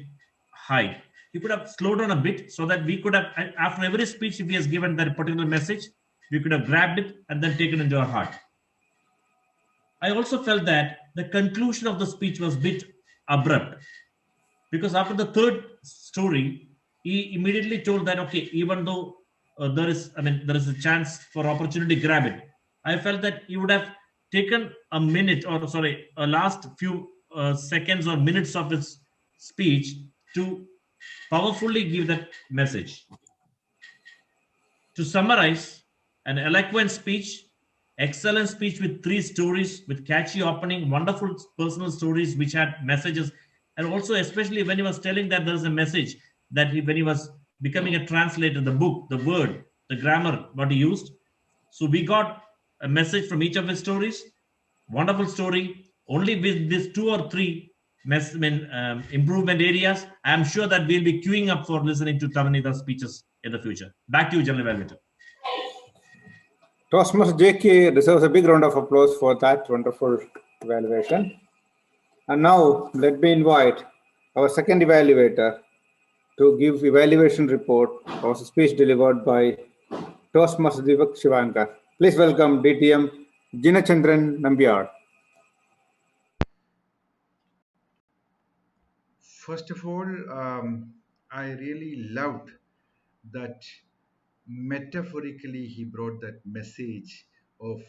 high. He could have slowed down a bit so that we could have, after every speech, if he has given that particular message, we could have grabbed it and then taken it into our heart. I also felt that the conclusion of the speech was a bit abrupt, because after the third story, he immediately told that, okay, even though there is a chance for opportunity, grab it. I felt that he would have taken a minute, or sorry, a last few seconds or minutes of his speech to powerfully give that message. To summarize, an eloquent speech, excellent speech with three stories, with catchy opening, wonderful personal stories which had messages, and also especially when he was telling that there's a message that when he was becoming a translator, the book, the word, the grammar, what he used. So we got a message from each of his stories. Wonderful story. Only with these two or three improvement areas, I'm sure that we'll be queuing up for listening to Tavanita's speeches in the future. Back to you, General Evaluator. Toastmaster JK deserves a big round of applause for that wonderful evaluation. And now let me invite our second evaluator to give evaluation report of a speech delivered by Toastmaster Deepak Shivankar. Please welcome DTM Jinachandran Nambiar. First of all, I really loved that metaphorically he brought that message of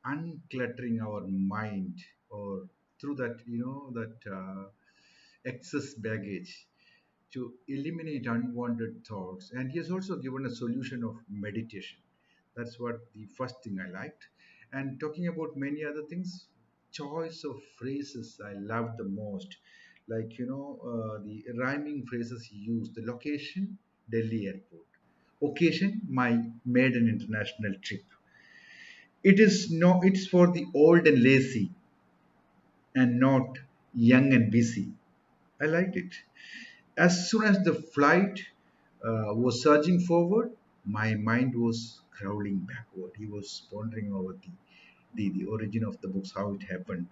uncluttering our mind, or through that, excess baggage, to eliminate unwanted thoughts. And he has also given a solution of meditation. That's what the first thing I liked. And talking about many other things, choice of phrases I loved the most. Like, the rhyming phrases he used. The location, Delhi airport. Occasion, my maiden international trip. It's for the old and lazy, and not young and busy. I liked it. As soon as the flight was surging forward, my mind was crawling backward. He was pondering over the origin of the books, how it happened,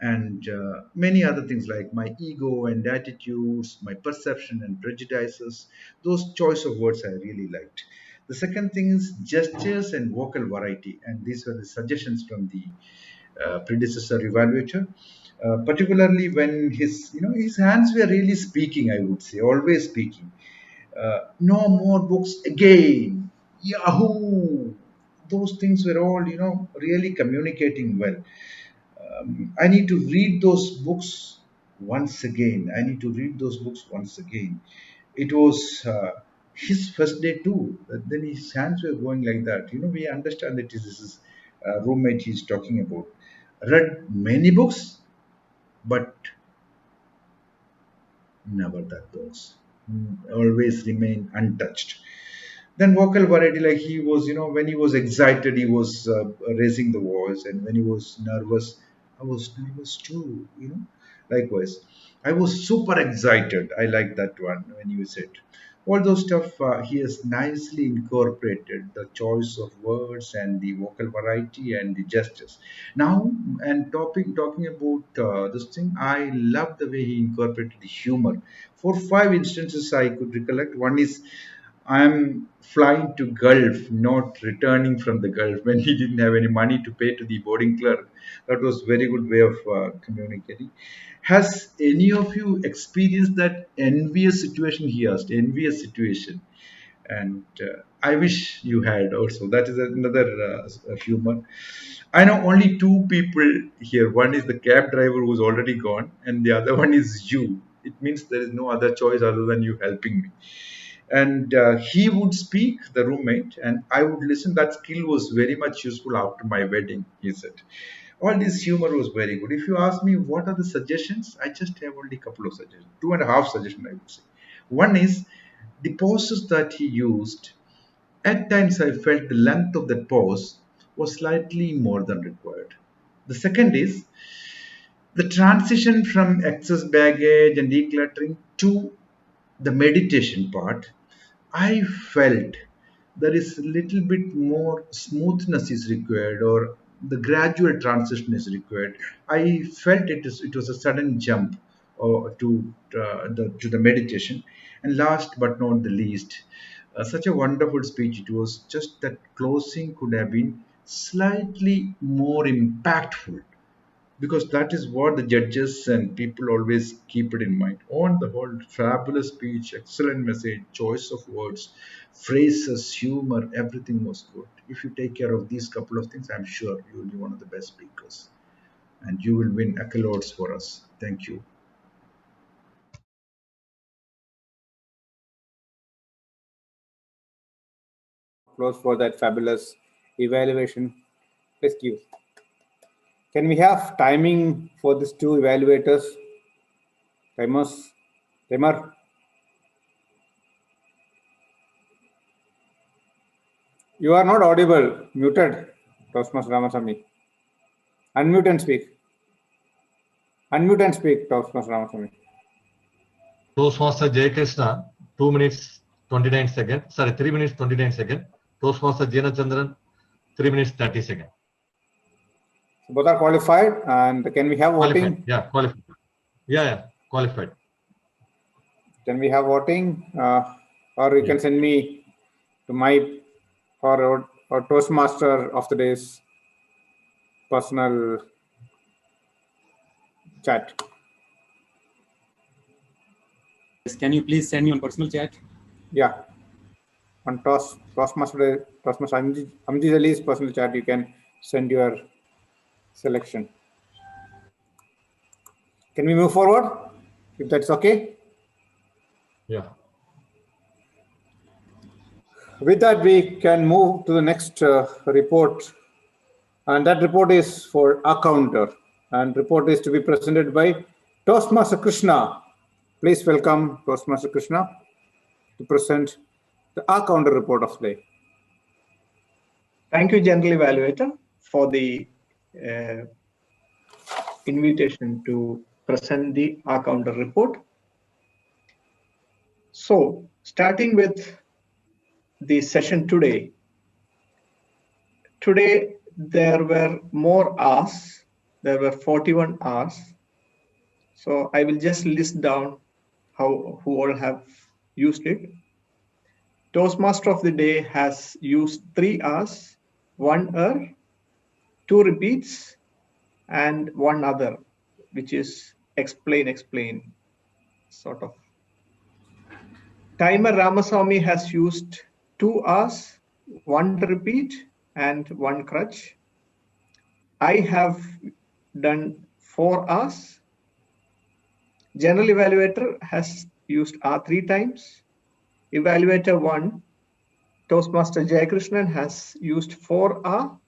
and many other things like my ego and attitudes, my perception and prejudices. Those choice of words I really liked. The second thing is gestures and vocal variety, and these were the suggestions from the predecessor evaluator. Particularly when his hands were really speaking, I would say, always speaking. No more books again. Yahoo! Those things were all, really communicating well. I need to read those books once again. I need to read those books once again. It was his first day too. Then his hands were going like that. We understand that this is his roommate he's talking about. Read many books, but never that books. Always remain untouched. Then vocal variety, like he was, when he was excited, he was raising the voice, and when he was nervous, I was nervous too. Likewise, I was super excited. I like that one when you said all those stuff. He has nicely incorporated the choice of words and the vocal variety and the gestures. Now, and talking about this thing, I love the way he incorporated the humor. For 5 instances I could recollect. One is, I'm flying to Gulf, not returning from the Gulf, when he didn't have any money to pay to the boarding clerk. That was very good way of communicating. Has any of you experienced that envious situation? He asked, envious situation. And I wish you had also. That is another humor. I know only two people here. One is the cab driver who's already gone, and the other one is you. It means there is no other choice other than you helping me. And he would speak, the roommate, and I would listen. That skill was very much useful after my wedding, he said. All this humor was very good. If you ask me what are the suggestions, I just have only a couple of suggestions, 2.5 suggestions, I would say. One is the pauses that he used. At times, I felt the length of that pause was slightly more than required. The second is the transition from excess baggage and decluttering to the meditation part. I felt there is a little bit more smoothness is required, or the gradual transition is required. I felt it was a sudden jump to the meditation. And last but not the least, such a wonderful speech. It was just that closing could have been slightly more impactful, because that is what the judges and people always keep it in mind. On the whole, fabulous speech, excellent message, choice of words, phrases, humor, everything was good. If you take care of these couple of things, I'm sure you will be one of the best speakers and you will win accolades for us. Thank you. Applause for that fabulous evaluation. Let's give. Can we have timing for these two evaluators? Timer. You are not audible. Muted. Toastmaster Ramasamy. Unmute and speak. Unmute and speak, Toastmaster Ramasamy. Toastmaster Jay Krishna, 2 minutes 29 seconds. Sorry, 3 minutes 29 seconds. Toastmaster Jena Chandran, 3 minutes 30 seconds. So both are qualified, and can we have voting? Qualified. Yeah, qualified. Yeah, qualified. Can we have voting? Or you can send me to my or Toastmaster of the day's personal chat. Can you please send me on personal chat? Yeah. On Toastmaster Amjid Ali's personal chat, you can send your selection. Can we move forward? If that's okay? Yeah. With that, we can move to the next report. And that report is for Accounter. And report is to be presented by Toastmaster Krishna. Please welcome Toastmaster Krishna to present the Accounter report of the day. Thank you, General Evaluator, for the invitation to present the Accounter report. So, starting with the session today. Today, there were more hours. There were 41 hours. So, I will just list down who all have used it. Toastmaster of the day has used 3 hours, 1 hour, 2 repeats, and 1 other, which is explain sort of. Timer Ramasamy has used 2 hours, 1 repeat, and 1 crutch. I have done 4 hours. General Evaluator has used R 3 times. Evaluator 1, Toastmaster Jayakrishnan, has used 4 R,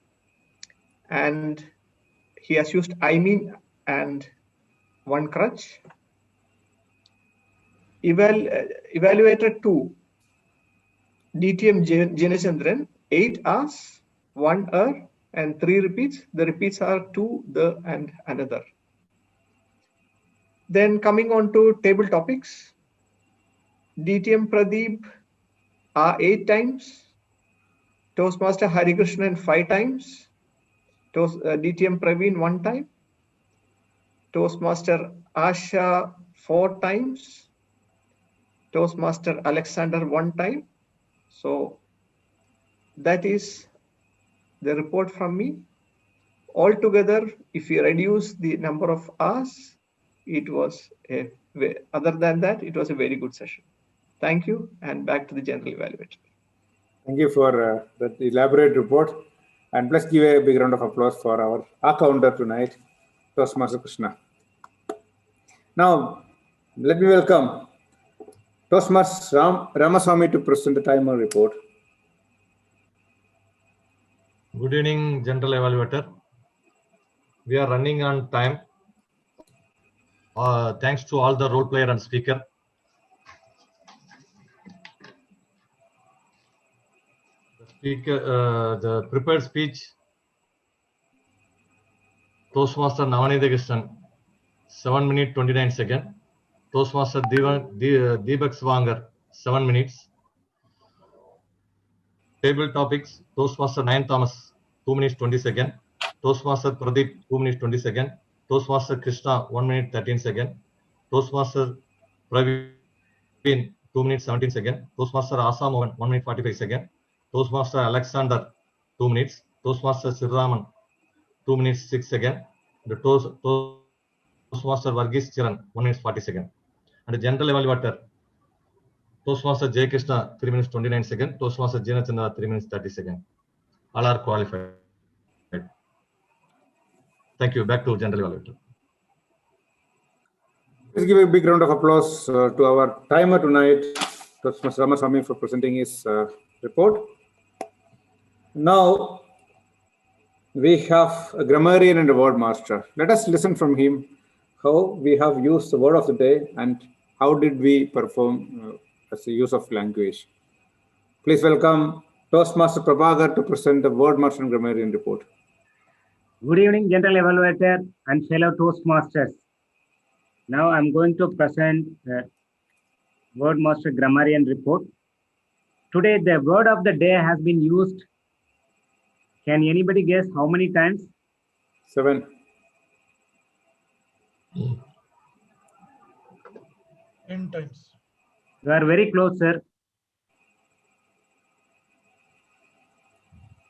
and he has used I mean and 1 crutch. Evaluator 2, DTM Jenachandran, 8 hours, 1 hour, and 3 repeats. The repeats are 2, the, and another. Then coming on to table topics, DTM Pradeep are 8 times, Toastmaster Harikrishnan 5 times, DTM Praveen 1 time, Toastmaster Asha 4 times, Toastmaster Alexander 1 time. So that is the report from me. Altogether, if you reduce the number of hours, it was other than that, it was a very good session. Thank you, and back to the General Evaluator. Thank you for that elaborate report. And let's give a big round of applause for our counter tonight, Toastmaster Krishna. Now, let me welcome Toastmaster Ramaswamy to present the timer report. Good evening, General Evaluator. We are running on time. Thanks to all the role player and speaker. The prepared speech, Toastmaster Navanitha Krishnan, 7 minutes 29 seconds. Toastmaster Deepak Swanger, 7 minutes. Table topics, Toastmaster Nayan Thomas, 2 minutes 20 seconds. Toastmaster Pradeep, 2 minutes 20 seconds. Toastmaster Krishna, 1 minute 13 seconds. Toastmaster Praveen, 2 minutes 17 seconds. Toastmaster Asa Mohan, 1 minute 45 seconds. Toastmaster Alexander, 2 minutes. Toastmaster Sirraman, 2 minutes 6 seconds. The Toastmaster Varghese Chiran, 1 minute 40 seconds. And the General Evaluator, Toastmaster J. Krishna, 3 minutes 29 seconds. Toastmaster Jina Chandra, 3 minutes 30 seconds. All are qualified. Thank you. Back to General Evaluator. Let's give a big round of applause to our timer tonight, Toastmaster Ramaswamy, for presenting his report. Now, we have a grammarian and a word master. Let us listen from him how we have used the word of the day and how did we perform as the use of language. Please welcome Toastmaster Prabhakar to present the word master and grammarian report. Good evening, General Evaluator and fellow Toastmasters. Now I'm going to present the word master grammarian report. Today, the word of the day has been used. Can anybody guess how many times? 7. 10 times. You are very close, sir.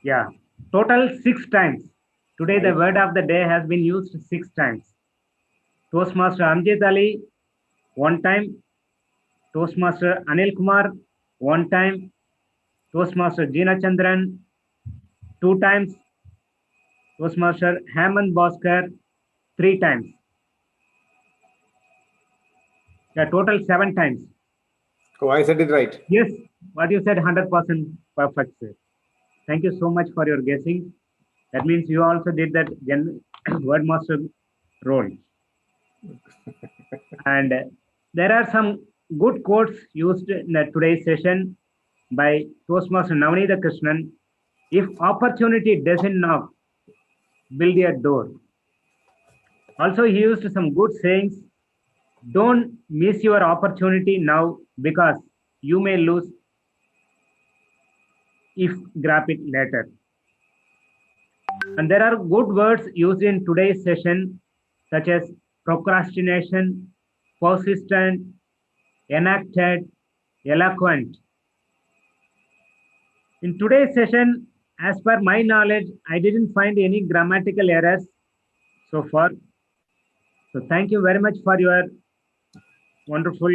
Yeah, total 6 times. Today, the word of the day has been used 6 times. Toastmaster Amjad Ali, 1 time. Toastmaster Anil Kumar, 1 time. Toastmaster Jina Chandran, 2 times. Toastmaster Hemant Bhaskar, 3 times. Yeah, total 7 times. Oh, I said it right. Yes, what you said 100% perfect, sir. Thank you so much for your guessing. That means you also did that word master role. And there are some good quotes used in today's session by Toastmaster Navanitha Krishnan. If opportunity doesn't knock, build a door. Also, he used some good sayings. Don't miss your opportunity now because you may lose if grab it later. And there are good words used in today's session, such as procrastination, persistent, enacted, eloquent. In today's session, as per my knowledge, I didn't find any grammatical errors so far. So thank you very much for your wonderful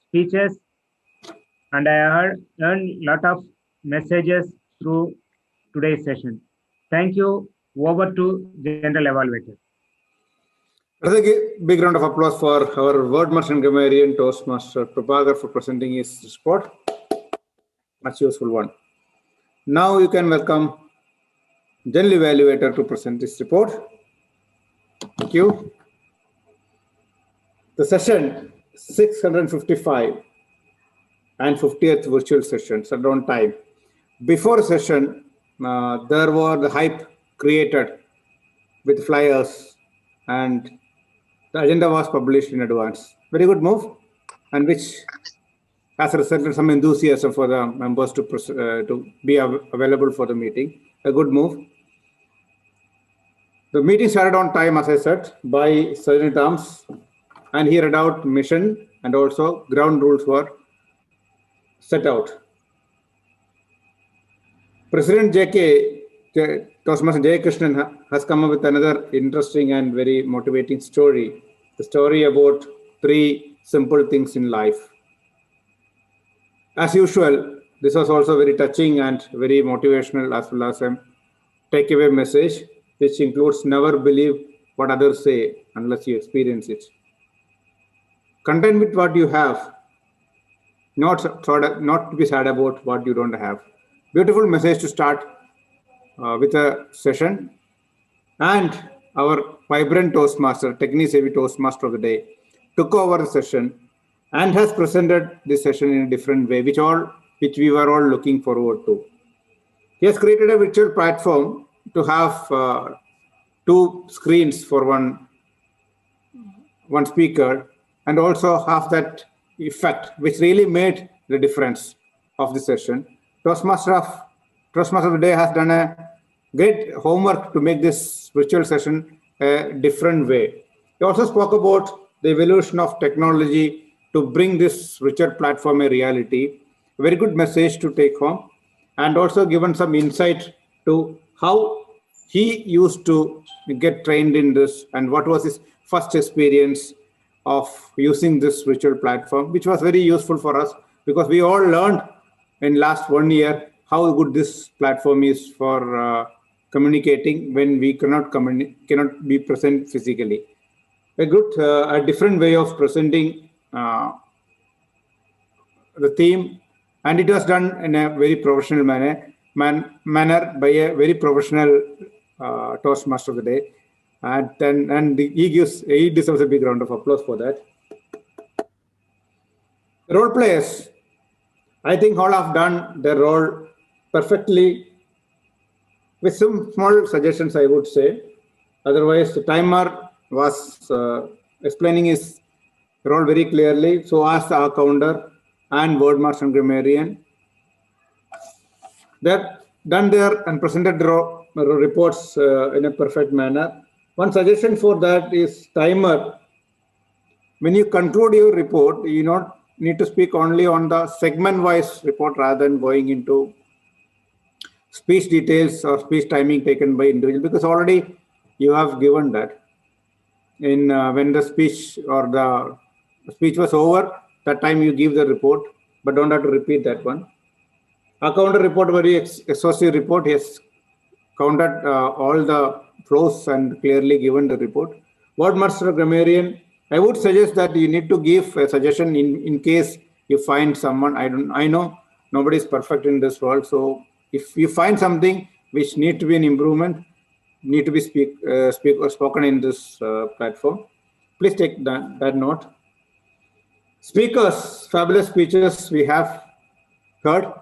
speeches. And I earned a lot of messages through today's session. Thank you. Over to General Evaluator. Let's give a big round of applause for our word master and grammarian, Toastmaster Prabhakar, for presenting his report. Much useful one. Now you can welcome General Evaluator to present this report. Thank you. The session 655 and 50th virtual sessions are on time. Before the session, there were the hype created with flyers and the agenda was published in advance. Very good move, and which has resulted some enthusiasm for the members to be available for the meeting. A good move. The meeting started on time, as I said, by Sergeant Arms, and he read out mission and also ground rules were set out. President Toastmaster J. Krishnan has come up with another interesting and very motivating story. The story about 3 simple things in life. As usual, this was also very touching and very motivational, as well as a takeaway message, which includes never believe what others say unless you experience it. Content with what you have, not to be sad about what you don't have. Beautiful message to start with a session. And our vibrant Toastmaster, technique-savvy Toastmaster of the day, took over the session and has presented this session in a different way, which we were all looking forward to. He has created a virtual platform to have 2 screens for one speaker, and also have that effect, which really made the difference of the session. Toastmaster of the day has done a great homework to make this virtual session a different way. He also spoke about the evolution of technology to bring this virtual platform a reality. A very good message to take home, and also given some insight to how he used to get trained in this and what was his first experience of using this virtual platform, which was very useful for us because we all learned in last 1 year how good this platform is for communicating when we cannot be present physically. A different way of presenting the theme, and it was done in a very professional manner by a very professional Toastmaster of the day, and he deserves a big round of applause for that. Role players, I think all have done their role perfectly, with some small suggestions, I would say. Otherwise, the timer was explaining his role very clearly. So as the accounter and wordmaster and grammarian, they've done there and presented the reports in a perfect manner. One suggestion for that is timer. When you conclude your report, you not need to speak only on the segment-wise report rather than going into speech details or speech timing taken by individual, because already you have given that. In when the speech was over, that time you give the report, but don't have to repeat that one. Accountant report, very exhaustive report. He has counted all the flows and clearly given the report. Wordmaster grammarian, I would suggest that you need to give a suggestion in case you find someone. I know nobody is perfect in this world, so if you find something which need to be an improvement, need to be spoken in this platform, please take that note. Speakers, fabulous speeches we have heard,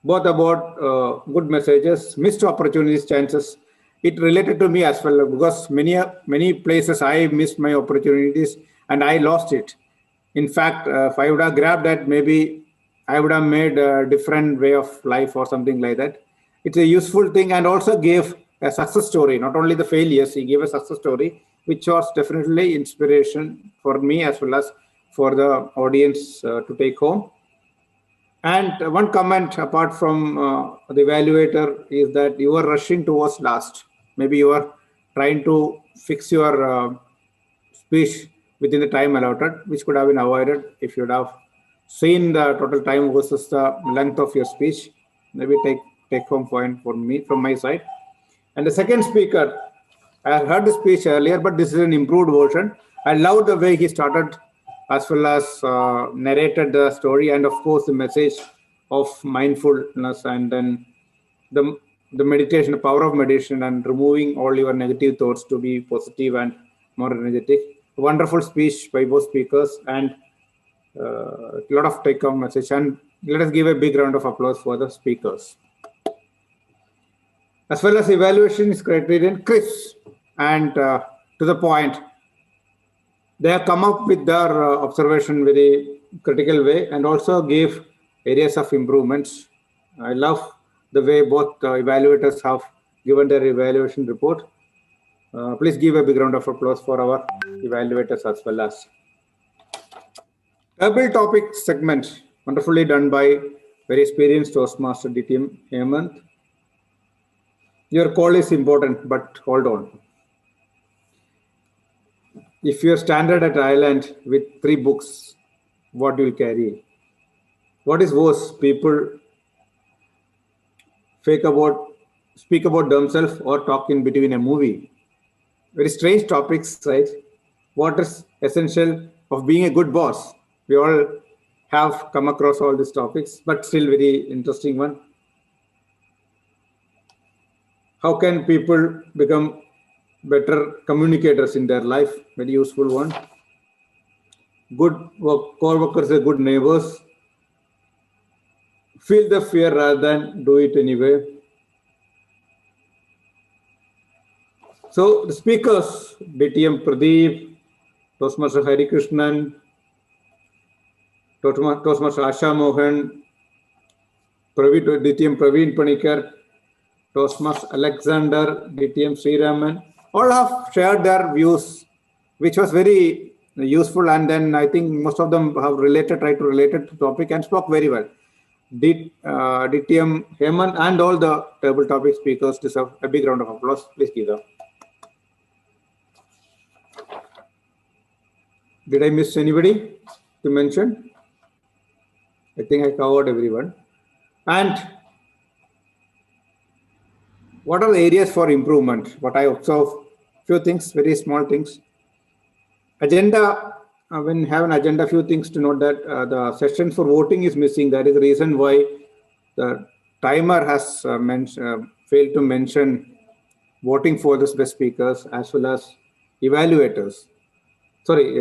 both about good messages, missed opportunities, chances. It related to me as well, because many places I missed my opportunities and I lost it. In fact, if I would have grabbed that, maybe I would have made a different way of life or something like that. It's a useful thing, and also gave a success story, not only the failures, he gave a success story, which was definitely inspiration for me as well as for the audience to take home. And one comment apart from the evaluator is that you are rushing towards last. Maybe you are trying to fix your speech within the time allotted, which could have been avoided if you would have seen the total time versus the length of your speech. Maybe take home point for me from my side. And the second speaker, I heard the speech earlier, but this is an improved version. I love the way he started as well as narrated the story, and of course the message of mindfulness, and then the meditation, the power of meditation, and removing all your negative thoughts to be positive and more energetic. A wonderful speech by both speakers, and a lot of take-home message. And let us give a big round of applause for the speakers. As well as evaluation is criterion, crisp and to the point. They have come up with their observation very critical way, and also gave areas of improvements. I love the way both evaluators have given their evaluation report. Please give a big round of applause for our evaluators as well as. Table topic segment, wonderfully done by very experienced Toastmaster DTM Hemant. Your call is important, but hold on. If you're stranded at island with 3 books, what do you carry? What is worse, people speak about themselves or talk in between a movie. Very strange topics, right? What is essential of being a good boss? We all have come across all these topics, but still very interesting one. How can people become better communicators in their life? Very useful one. Good co-workers are good neighbors. Feel the fear rather than do it anyway. So the speakers, DTM Pradeep, Toastmaster Hari Krishnan, Toastmaster Asha Mohan, DTM Praveen Panikar, Toastmaster Alexander, DTM Sriraman, all have shared their views, which was very useful. And then I think most of them have tried to relate it to the topic and spoke very well. DTM Hemant and all the table topic speakers deserve a big round of applause. Please give them. Did I miss anybody to mention? I think I covered everyone. And what are the areas for improvement? What I observe, few things, very small things. Agenda, when you have an agenda, few things to note that the session for voting is missing. That is the reason why the timer has failed to mention voting for the best speakers as well as evaluators. Sorry,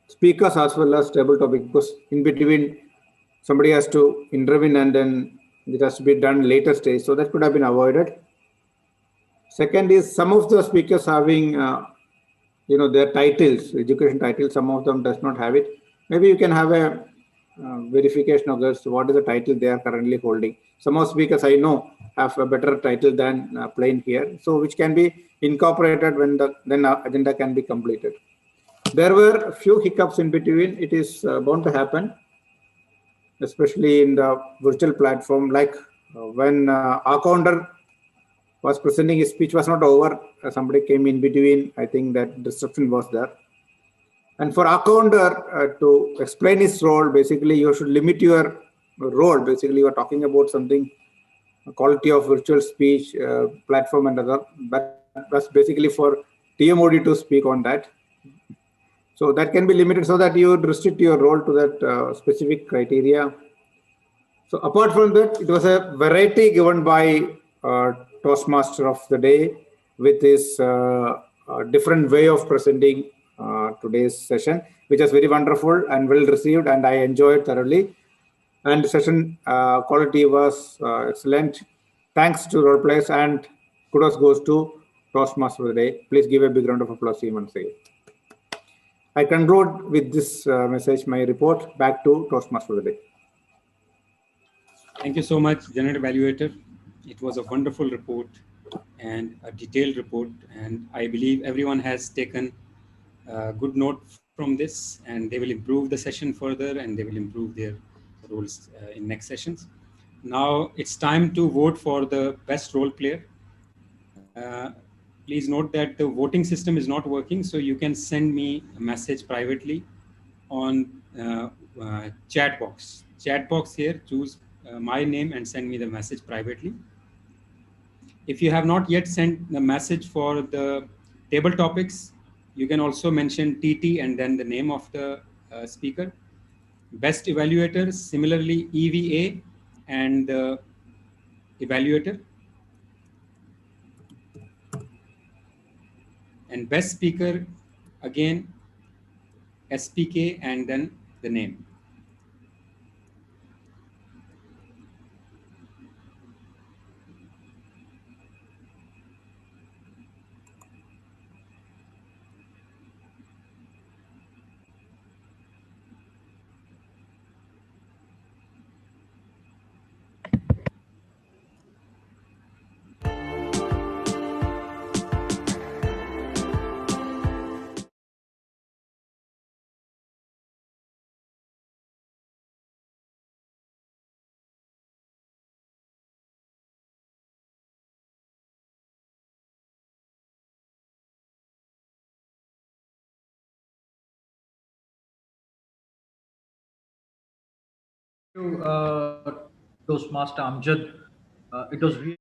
speakers as well as table topic, because in between somebody has to intervene and then it has to be done later stage. So that could have been avoided. Second is some of the speakers having, their titles, education titles, some of them does not have it. Maybe you can have a verification of this, what is the title they are currently holding. Some of speakers I know have a better title than plain here, so which can be incorporated when then agenda can be completed. There were a few hiccups in between. It is bound to happen, especially in the virtual platform, like when our founder was presenting his speech was not over. Somebody came in between. I think that disruption was there. And for accounder to explain his role, basically you should limit your role. Basically, you are talking about something, quality of virtual speech, platform and other. But that's basically for TMOD to speak on that. So that can be limited so that you restrict your role to that specific criteria. So apart from that, it was a variety given by Toastmaster of the day with his different way of presenting today's session, which was very wonderful and well received, and I enjoyed thoroughly. And the session quality was excellent. Thanks to role players, and kudos goes to Toastmaster of the day. Please give a big round of applause to him and say. I conclude with this message, my report. Back to Toastmaster of the day. Thank you so much, General Evaluator. It was a wonderful report and a detailed report, and I believe everyone has taken a good note from this, and they will improve the session further, and they will improve their roles in next sessions. Now it's time to vote for the best role player. Please note that the voting system is not working, so you can send me a message privately on chat box. Chat box here, choose my name and send me the message privately. If you have not yet sent the message for the table topics, you can also mention TT and then the name of the speaker. Best evaluator, similarly EVA and the evaluator. And best speaker, again, SPK and then the name. Toastmaster Amjad It was really